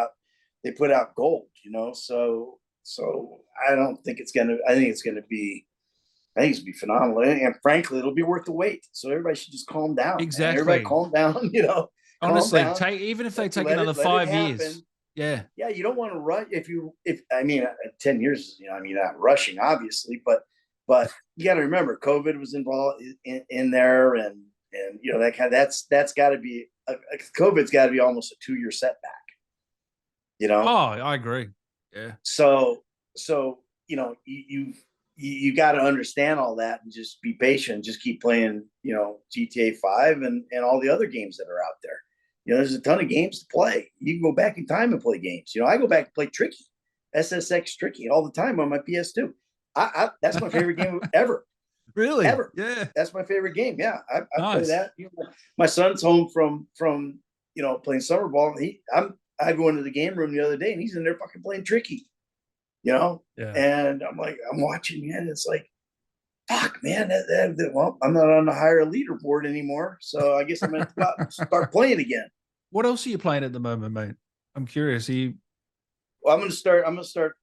out gold. You know, so I don't think it's gonna. I think it's gonna be. I think it's gonna be phenomenal, and frankly, it'll be worth the wait. So everybody should just calm down. Man. Everybody, exactly. calm down. You know, calm Honestly, down. even if they take Let another it let it 5 years. happen. Yeah. Yeah, you don't want to rush. If I mean, 10 years. You know, I mean, not rushing, obviously, but you got to remember, COVID was involved in there, and you know that kind of that's got to be. COVID's got to be almost a 2-year setback. You know. Oh, I agree. Yeah. So you know you got to understand all that and just be patient. Just keep playing, you know, GTA 5 and all the other games that are out there. You know, there's a ton of games to play. You can go back in time and play games. You know, I go back and play Tricky, SSX Tricky all the time on my PS2. That's my favorite game ever. Really? Ever. Yeah. That's my favorite game. Yeah, I play Nice. that. You know, my son's home from you know playing summer ball. I go into the game room the other day and he's in there fucking playing Tricky. You know, Yeah. and I'm like, I'm watching, and it's like, fuck, man. Well, I'm not on the higher leaderboard anymore, so I guess I'm gonna start playing again. What else are you playing at the moment, mate? I'm curious. Are you? Well, I'm gonna start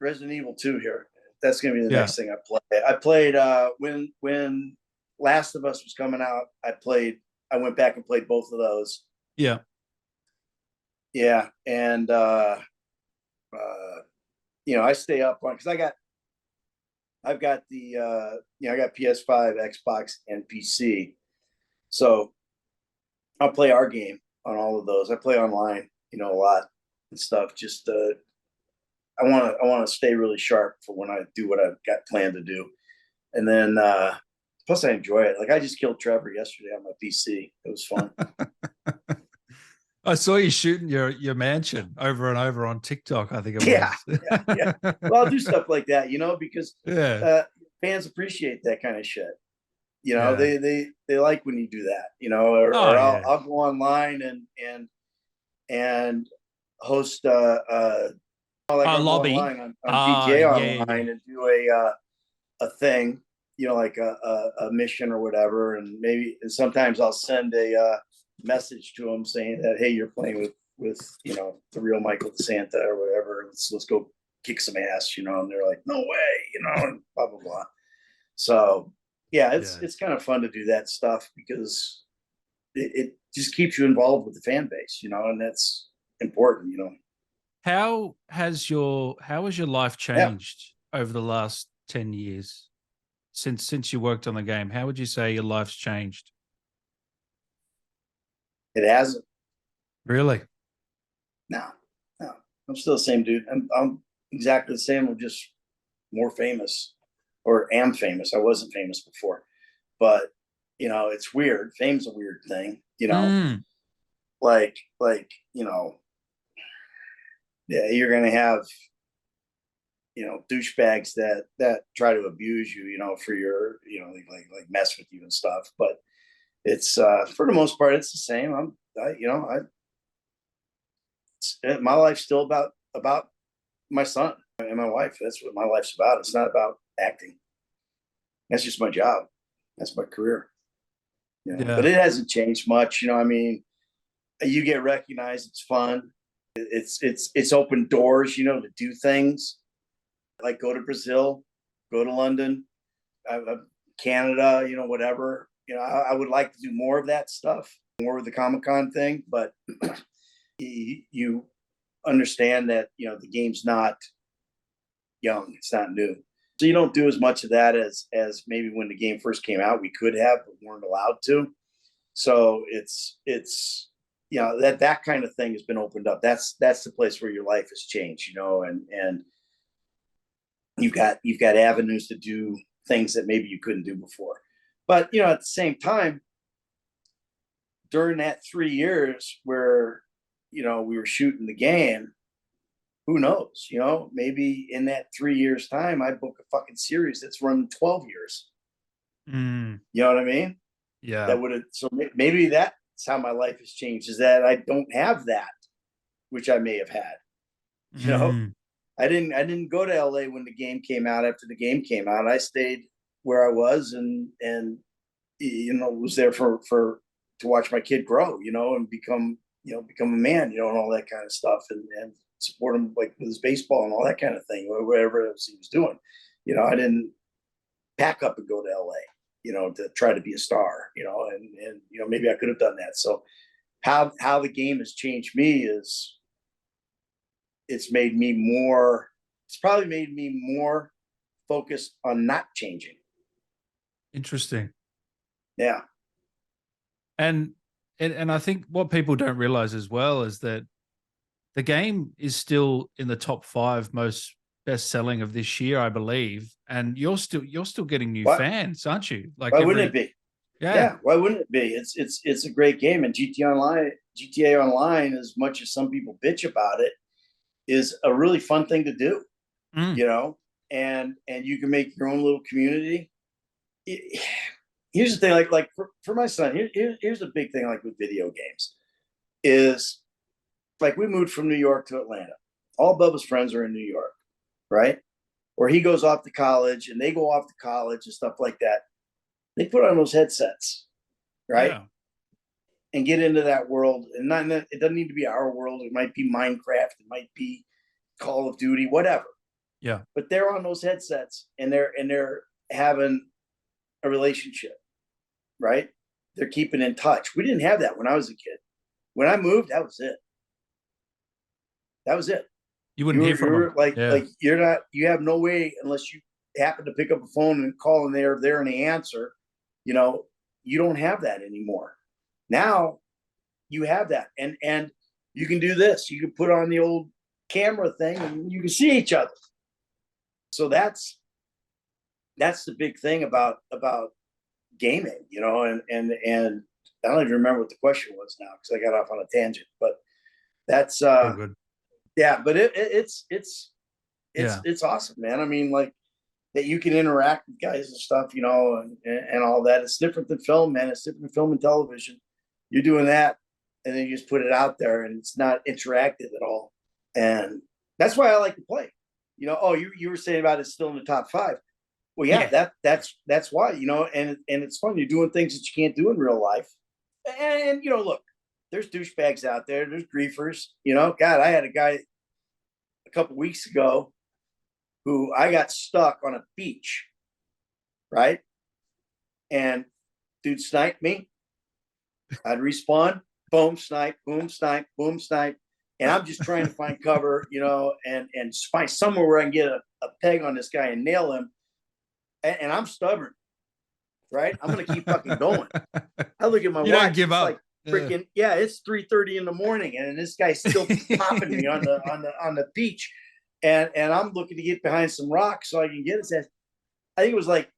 Resident Evil 2 here. That's gonna be the next thing I play. I played when Last of Us was coming out. I went back and played both of those. Yeah. Yeah, and you know, I stay up on because I've got the you know, I got PS5, Xbox, and PC. So I'll play our game on all of those. I play online, you know, a lot. and stuff. Just I want to stay really sharp for when I do what I've got planned to do. And then plus I enjoy it. Like I just killed Trevor yesterday on my PC. It was fun. I saw you shooting your mansion over and over on TikTok, I think it Yeah, was. yeah. Well, I'll do stuff like that, because Yeah. fans appreciate that kind of shit. Yeah. They like when you do that, or Oh yeah. I'll go online and host like Oh, I'll go lobby. online on Ah, GTA yeah, yeah. online and do a thing, like a mission or whatever, and sometimes I'll send a message to them saying that, hey, you're playing with the real Michael DeSanta or whatever. Let's go kick some ass, and they're like, no way, and blah blah blah. So yeah, Yeah. it's kind of fun to do that stuff because it just keeps you involved with the fan base, and that's important. How has your life Yeah, changed over the last 10 years since you worked on the game? How would you say your life's changed? it hasn't. Really? No, no, I'm still the same dude. I'm exactly the same. I'm just more famous, or am famous. I wasn't famous before, but it's weird. Fame's a weird thing, Mm. like yeah, you're gonna have douchebags that try to abuse you, for your like mess with you and stuff. But it's for the most part, it's the same. My life's still about my son and my wife. That's what my life's about. It's not about acting. That's just my job. That's my career. But Yeah. it hasn't changed much. I mean, you get recognized. It's fun. It's opened doors. To do things like go to Brazil, go to London, Canada. Whatever. I would like to do more of that stuff, more of the Comic-Con thing. But you understand that the game's not young. It's not new. So you don't do as much of that as maybe when the game first came out we could have, but weren't allowed to. So it's that kind of thing has been opened up. That's the place where your life has changed, and you've got avenues to do things that maybe you couldn't do before. But at the same time, during that 3 years where we were shooting the game, who knows? Maybe in that 3 years time, I book a fucking series that's run 12 years. Mm. You know what I mean? Yeah. That would have, so maybe that's how my life has changed, is that I don't have that, which I may have had. Mm. I didn't go to LA when the game came out. After the game came out, I stayed where I was and was there for to watch my kid grow, and become a man, and all that kind of stuff, and support him like with his baseball and all that kind of thing, whatever else he was doing. I didn't pack up and go to LA, to try to be a star, and maybe I could have done that. So how the game has changed me is it's probably made me more focused on not changing. Interesting. Yeah. And I think what people don't realize as well is that the game is still in the top 5 most best selling of this year, I believe. And you're still getting new What? fans, aren't you? Like Why wouldn't it be? Yeah. Yeah, why wouldn't it be? It's a great game, and GTA Online, as much as some people bitch about it, is a really fun thing to do. Mm. And you can make your own little community. Here's the thing, like for my son, here's the big thing, like with video games, is like we moved from New York to Atlanta. All Bubba's friends are in New York, right? Or he goes off to college and they go off to college and stuff like that. They put on those headsets, right? Yeah. And get into that world. And it doesn't need to be our world. It might be Minecraft. It might be Call of Duty, whatever. Yeah. But they're on those headsets and they're having a relationship, right? They're keeping in touch. We didn't have that when I was a kid. When I moved, that was it. That was it. You wouldn't hear from them. Like Yeah. you have no way, unless you happen to pick up a phone and call and they're there and they answer. You don't have that anymore. Now you have that, and You can do this. You can put on the old camera thing and you can see each other. So that's the big thing about gaming, you know, and I don't even remember what the question was now because I got off on a tangent, but that's good. yeah, but it's awesome, man. I mean, like that you can interact with guys and stuff, you know, and all that. It's different than film, man. It's different than film and television. You're doing that and then you just put it out there and it's not interactive at all. And that's why I like to play. You know, you were saying about it's still in the top 5. Well, yeah. That's why, you know, and it's fun. You're doing things that you can't do in real life. And you know, look, there's douchebags out there. There's griefers. You know, God, I had a guy a couple weeks ago who I got stuck on a beach, right? And dude sniped me. I'd respawn, boom, snipe, boom, snipe, boom, snipe. And I'm just trying to find cover, you know, and find somewhere where I can get a peg on this guy and nail him. And I'm stubborn, right? I'm gonna keep fucking going. I look at my watch. Don't give it's up. Like freaking it's 3:30 in the morning, and this guy's still popping me on the beach, and I'm looking to get behind some rocks so I can get his ass. I think it was like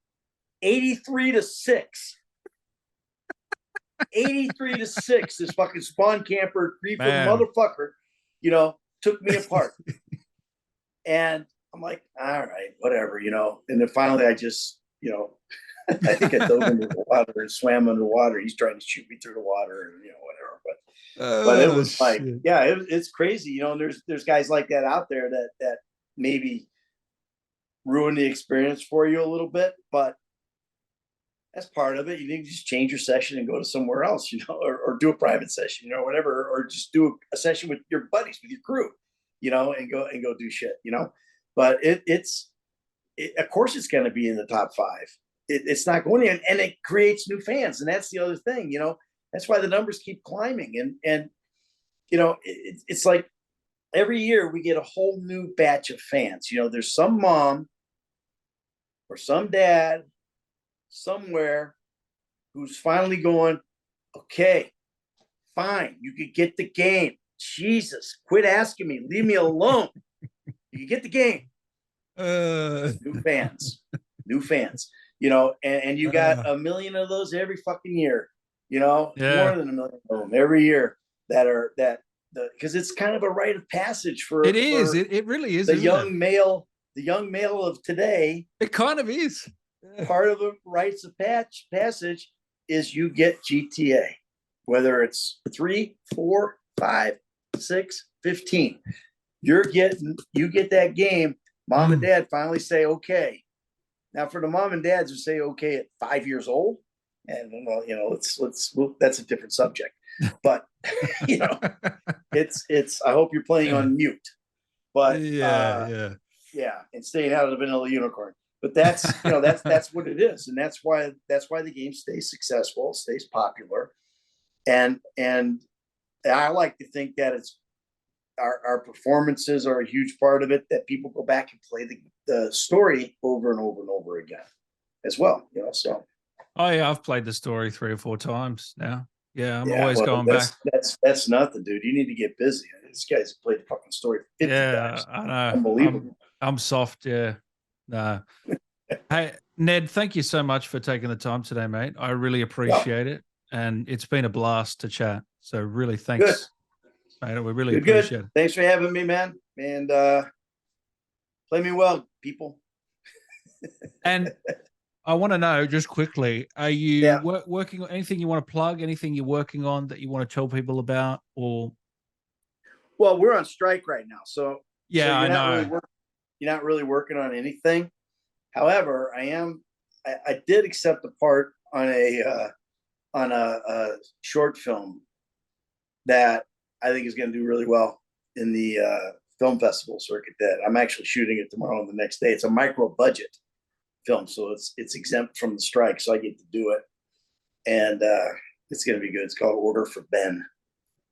83-6. 83-6. This fucking spawn camper, griefer motherfucker, you know, took me apart. And I'm like, all right, whatever, you know. And then finally, I just, you know, I think I dove into the water and swam underwater. He's trying to shoot me through the water, and you know, whatever. But it was like, yeah, it's crazy, you know. And there's guys like that out there that maybe ruin the experience for you a little bit, but that's part of it. You need to just change your session and go to somewhere else, you know, or do a private session, you know, whatever, or just do a session with your buddies, with your crew, you know, and go do shit, you know. But it's of course it's going to be in the top 5. It's not going in, and it creates new fans, and that's the other thing, you know. That's why the numbers keep climbing, and you know, it's like every year we get a whole new batch of fans. You know, there's some mom or some dad somewhere who's finally going, okay, fine, you could get the game. Jesus, quit asking me, leave me alone. You can get the game. New fans, you know, and you got a million of those every fucking year, you know, more than a million of them every year because it's kind of a rite of passage for it is. It really is. The young male of today. It kind of is. Part of the rites of passage is you get GTA, whether it's 3, 4, 5, 6, 15. You get that game. Mom and dad finally say okay. Now, for the mom and dads who say okay at 5 years old, and well, you know, that's a different subject. But you know, it's. I hope you're playing on mute. But yeah, and staying out of the vanilla unicorn. But that's, you know, that's what it is, and that's why the game stays successful, stays popular, and I like to think that it's our performances are a huge part of it. That people go back and play the story over and over and over again, as well. You know, so. Oh yeah, I've played the story 3 or 4 times now. Yeah, I'm always going back. That's nothing, dude. You need to get busy. This guy's played the fucking story 50 times. I know. Unbelievable. I'm soft. Yeah. No. Hey, Ned, thank you so much for taking the time today, mate. I really appreciate it. And it's been a blast to chat. So really thanks. Good. Mate, we really appreciate it. Thanks for having me, man. And play me well, people. And I want to know just quickly, are you working on anything you want to plug, anything you're working on that you want to tell people about? Or well, we're on strike right now. So I know. You're not really working on anything. However, I did accept a part on a short film that I think is going to do really well in the film festival circuit. That I'm actually shooting it tomorrow and the next day. It's a micro budget film, so it's exempt from the strike, so I get to do it, and it's going to be good. It's called Order for Ben,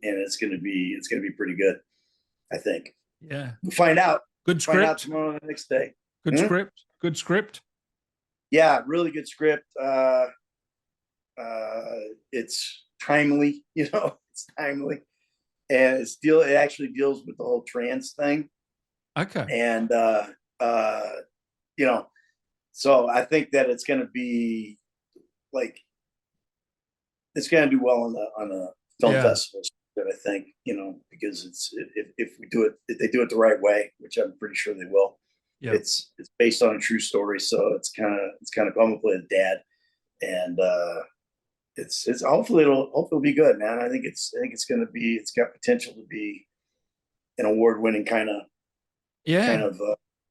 and it's going to be pretty good, I think. Yeah, we'll find out. Good script. Find out tomorrow and the next day. Good script. Good script. Yeah, really good script. It's timely, you know. It's timely. and it actually deals with the whole trans thing. Okay. And you know, so I think that it's going to be like it's going to do well on the film festivals. That I think, because if we do it, if they do it the right way, which I'm pretty sure they will. Yep. It's based on a true story, so it's kind of I'm gonna play the dad, and it's hopefully it'll be good, man. I think it's got potential to be an award-winning kind of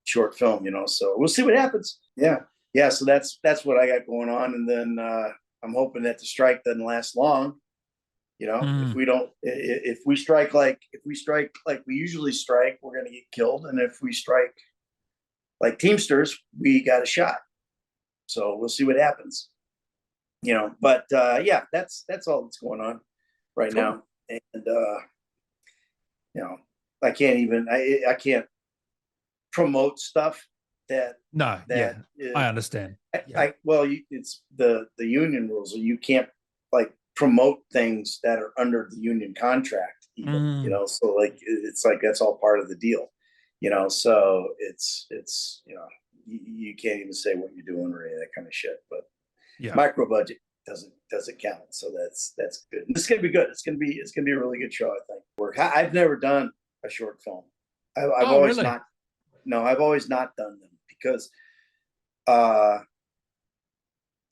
short film, So we'll see what happens. Yeah. So that's what I got going on, and then I'm hoping that the strike doesn't last long. If we strike like we usually strike, we're gonna get killed, and if we strike like Teamsters, we got a shot. So we'll see what happens. But that's all that's going on right now, and I can't promote stuff that. No, I understand. It's the union rules. You can't promote things that are under the union contract, even. So it's that's all part of the deal. So it's you can't even say what you're doing or any of that kind of shit. But micro budget doesn't count. So that's good. And this is gonna be good. It's gonna be a really good show, I think. I've never done a short film. I've always really? I've always not done them because a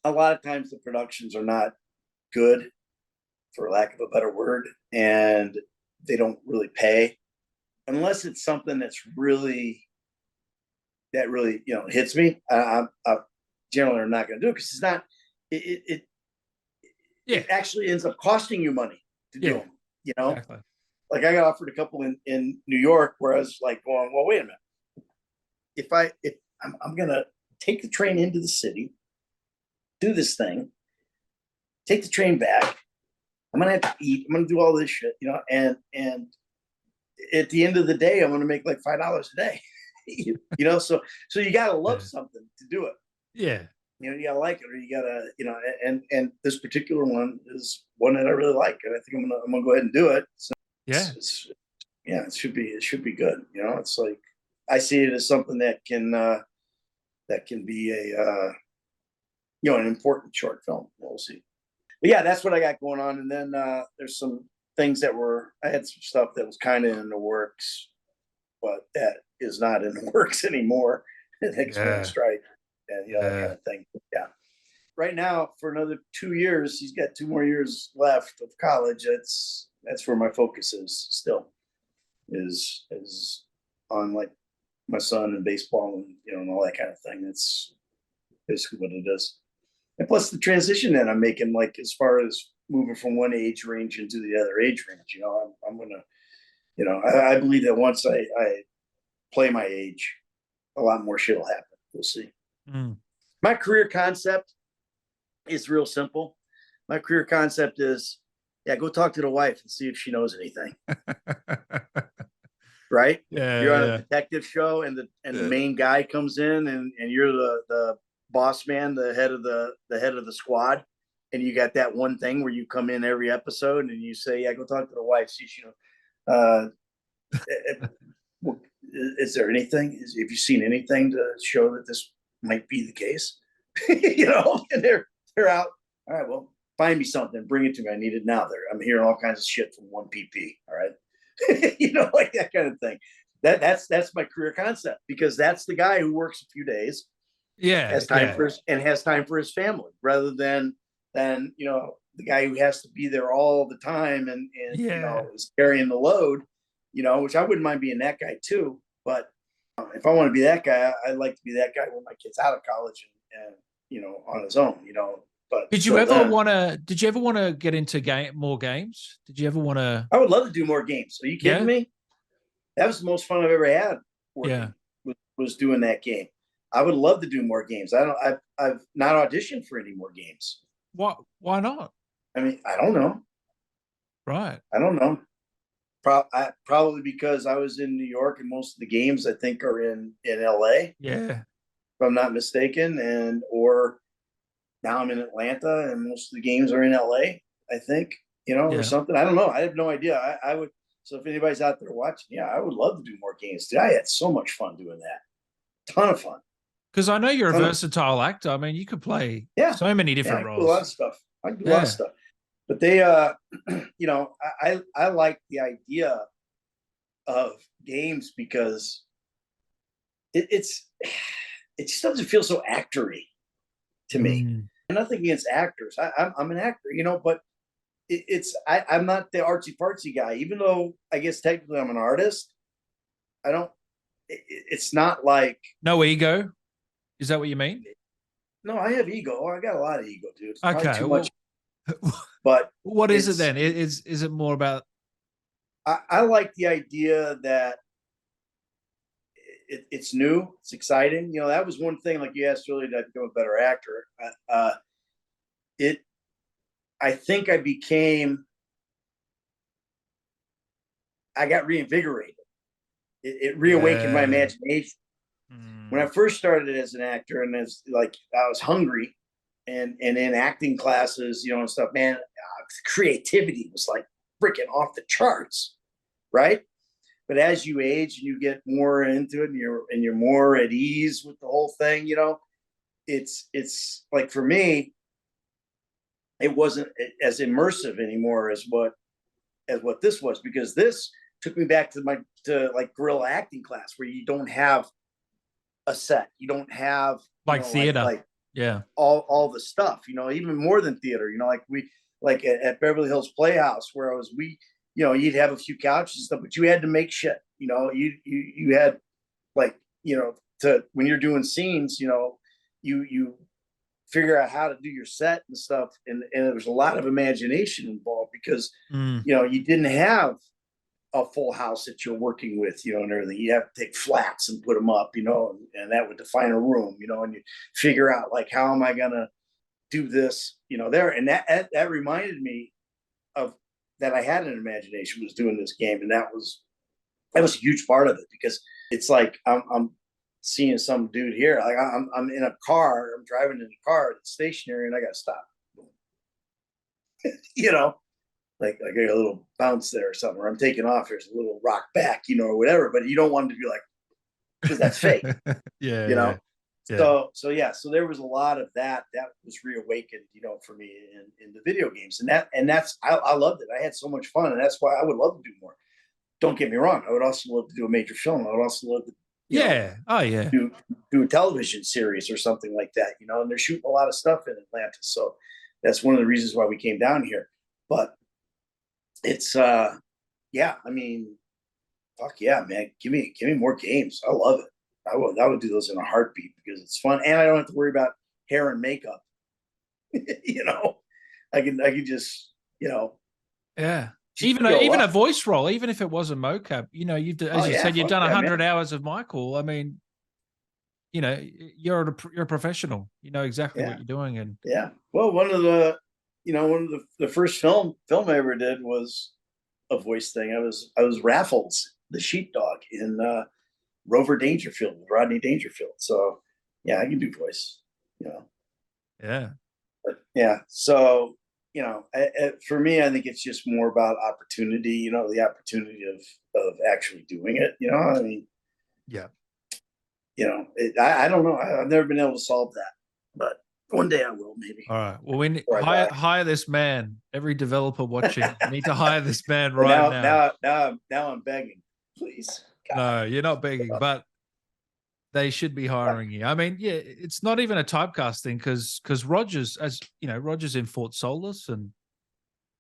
lot of times the productions are not good, for lack of a better word, and they don't really pay unless it's something that really hits me. I generally are not going to do it because it's not. It actually ends up costing you money to do them. Exactly. Like I got offered a couple in New York where I was like going, well, wait a minute. If I'm gonna take the train into the city, do this thing, take the train back, I'm gonna have to eat, I'm gonna do all this shit, and at the end of the day, I'm gonna make like $5 a day. So you gotta love something to do it. Yeah. You gotta like it, or you gotta, and this particular one is one that I really like, and I think I'm gonna go ahead and do it. So it should be good. It's like I see it as something that can be a an important short film. We'll see. But yeah, that's what I got going on. And then there's some things I had some stuff that was kind of in the works, but that is not in the works anymore. Thanks for the strike and that kind of thing. Yeah. Right now, for another 2 years, he's got 2 more years left of college. That's where my focus is still. Is on like my son and baseball and and all that kind of thing. That's basically what it is. And plus the transition that I'm making, like as far as moving from one age range into the other age range, I'm gonna, I believe that once I play my age, a lot more shit will happen. We'll see. My career concept is real simple. My career concept is, go talk to the wife and see if she knows anything. Right? You're on a detective show, and the main guy comes in, and you're the boss man, the head of the squad, and you got that one thing where you come in every episode and you say, go talk to the wife, see if she is there anything? Have you seen anything to show that this might be the case? And they're out. All right, well, find me something, bring it to me. I need it now. I'm hearing all kinds of shit from 1PP. All right. Like that kind of thing. That's my career concept, because that's the guy who works a few days, has time for his family, rather than the guy who has to be there all the time and is carrying the load, which I wouldn't mind being that guy too. But if I want to be that guy, I'd like to be that guy when my kid's out of college and on his own, But did you ever want to get into more games? Did you ever want to? I would love to do more games. Are you kidding me? That was the most fun I've ever had. Was doing that game. I would love to do more games. I've not auditioned for any more games. Why not? I mean, I don't know. Right. I don't know. Probably because I was in New York, and most of the games I think are in LA. Yeah. If I'm not mistaken, or now I'm in Atlanta, and most of the games are in LA, I think, or something. I don't know. I have no idea. I would So if anybody's out there watching, yeah, I would love to do more games. Dude, I had so much fun doing that. Ton of fun. Because I know you're a Ton of, versatile actor. I mean, you could play yeah, so many yeah, different I can do a lot of roles. stuff. I can do a lot of Yeah. stuff. But they, you know, I like the idea of games because it just doesn't feel so actory to me. Mm. And nothing against actors. I'm an actor, you know, but I'm not the artsy fartsy guy. Even though I guess technically I'm an artist, I don't. It's not like No ego. Is that what you mean? no. I have ego. I got a lot of ego, dude. It's probably Okay. too Well, much. But what is it then? Is it more about? I like the idea that it's new, it's exciting. You know, that was one thing. Like you asked earlier, to become a better actor. It. I think I became. I got reinvigorated. It reawakened my imagination. When I first started as an actor, and as like I was hungry, and in acting classes, you know, and stuff, man, creativity was like freaking off the charts, right? But as you age and you get more into it, and you're more at ease with the whole thing, you know, it's like for me, it wasn't as immersive anymore as what this was, because this took me back to like guerrilla acting class where you don't have a set, you don't have Like theater, like yeah, all the stuff, you know, even more than theater, you know, like we like at Beverly Hills Playhouse where I was, you know, you'd have a few couches and stuff, but you had to make shit, you know, you had like, you know, to when you're doing scenes, you know, you figure out how to do your set and stuff, and there was a lot of imagination involved because you know, you didn't have a full house that you're working with, you know, and everything. You have to take flats and put them up, you know, and that would define a room, you know, and you figure out like, how am I gonna do this, you know, there. And that reminded me of that I had an imagination was doing this game, and that was a huge part of it, because it's like I'm seeing some dude here, like I'm in a car, I'm driving in a car that's stationary, and I gotta stop, you know, like I get a little bounce there or something, or I'm taking off, there's a little rock back, you know, or whatever. But you don't want it to be like, because that's fake, yeah, you know. yeah. So yeah, so there was a lot of that was reawakened, you know, for me in the video games, and that's I loved it. I had so much fun, and that's why I would love to do more. Don't get me wrong, I would also love to do a major film. I would also love to, you know, Oh yeah, do a television series or something like that, you know. And they're shooting a lot of stuff in Atlanta, so that's one of the reasons why we came down here. But it's yeah, I mean, fuck yeah, man, give me more games. I love it. I would do those in a heartbeat because it's fun, and I don't have to worry about hair and makeup. You know, I can just, you know, yeah. just Even go a up. voice role, even if it was a mocap, you know, as Oh you yeah, said, you've fuck done yeah, 100 man. hours of Michael. I mean, you know, you're a professional. You know exactly Yeah, what you're doing, and yeah. Well, one of the, you know, one of the first film I ever did was a voice thing. I was Raffles, the sheepdog in Rover Dangerfield, Rodney Dangerfield. So yeah, I can do voice, you know. yeah, But yeah, so you know, for me, I think it's just more about opportunity. You know, the opportunity of actually doing it. You know, I mean, yeah. you know, I don't know. I've never been able to solve that, but one day I will, maybe. All right. Well, we need, Before I die. hire this man. Every developer watching, you need to hire this man But right now. now I'm begging, please. God. No, you're not begging, but they should be hiring you. I mean, yeah, it's not even a typecast thing because Rogers, as you know, Rogers in Fort Solis, and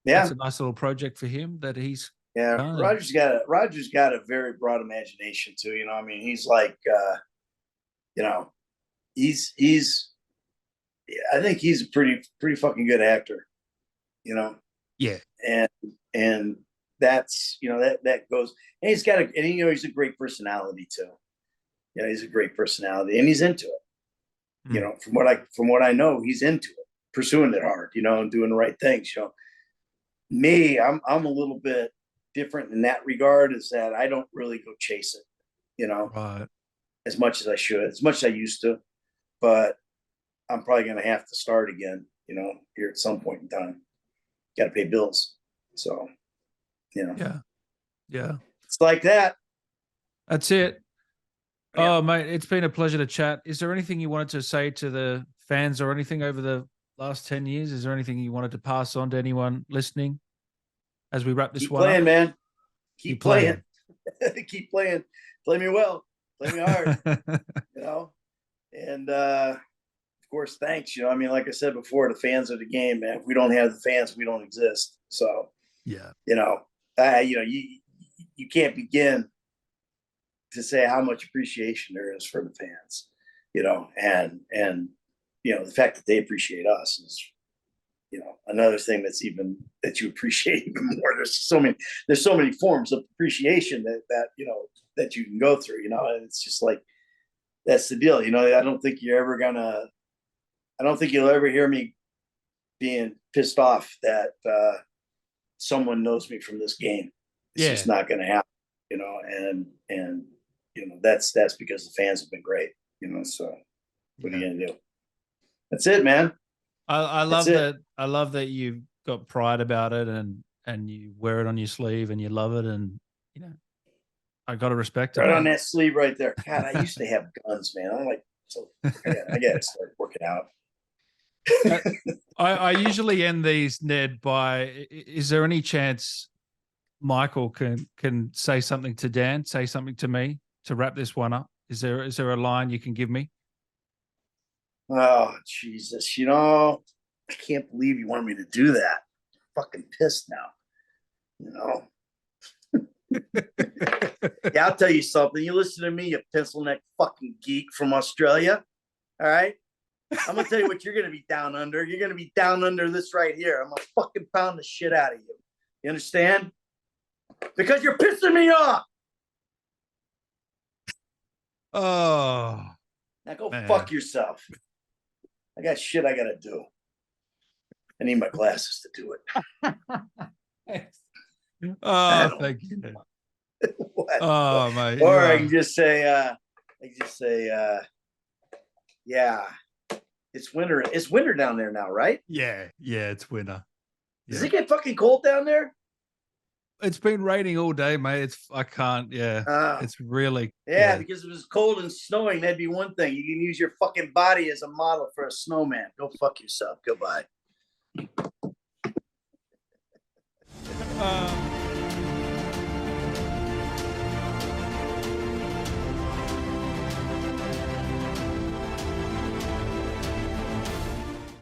that's Yeah, a nice little project for him that he's yeah. done. Roger's got a very broad imagination too. You know, I mean, he's like, you know, he's. I think he's a pretty fucking good actor. You know, Yeah, and that's, you know, that goes, and he's got and you know, he's a great personality too. You know, he's a great personality, and he's into it. You know, from what I know, he's into it, pursuing it hard, you know, and doing the right things. You know, me, I'm a little bit different in that regard, is that I don't really go chase it, you know, right. as much as I should, as much as I used to. But I'm probably gonna have to start again, you know, here at some point in time. Got to pay bills. So, you know. Yeah. Yeah. It's like that. That's it. Yeah. Oh, mate, it's been a pleasure to chat. Is there anything you wanted to say to the fans or anything over the last 10 years? Is there anything you wanted to pass on to anyone listening as we wrap this Keep one playing, up? man. Keep playing. Keep playing. Play me well. Play me hard. And of course, thanks. I mean, like I said before, the fans are the game, man. If we don't have the fans, we don't exist. So, Yeah. You can't begin to say how much appreciation there is for the fans, and the fact that they appreciate us is, another thing that you appreciate even more. There's so many forms of appreciation that you can go through, and it's just like, that's the deal. I don't think you'll ever hear me being pissed off that someone knows me from this game. It's just not going to happen, and that's because the fans have been great, so what are you going to do? That's it, man. I love that. I love that you've got pride about it and you wear it on your sleeve and you love it. And, I got to respect it. Right on that sleeve right there. God, I used to have guns, man. I'm like, so I got to start working out. I usually end these, Ned, by, is there any chance Michael can say something to Dan, say something to me to wrap this one up? Is there a line you can give me? Oh, Jesus. I can't believe you want me to do that. I'm fucking pissed now. Yeah, I'll tell you something. You listen to me, you pencil neck fucking geek from Australia. All right. I'm gonna tell you what you're gonna be down under. You're gonna be down under this right here. I'm gonna fucking pound the shit out of you. You understand? Because you're pissing me off. Oh, now go fuck yourself. I got shit I gotta do. I need my glasses to do it. Oh, thank you. What? Oh, mate. Or I can just say, yeah, it's winter. It's winter down there now, right? Yeah, it's winter. Yeah. Does it get fucking cold down there? It's been raining all day, mate. I can't. Yeah, it's really. Yeah, because if it was cold and snowing, that'd be one thing. You can use your fucking body as a model for a snowman. Go fuck yourself. Goodbye.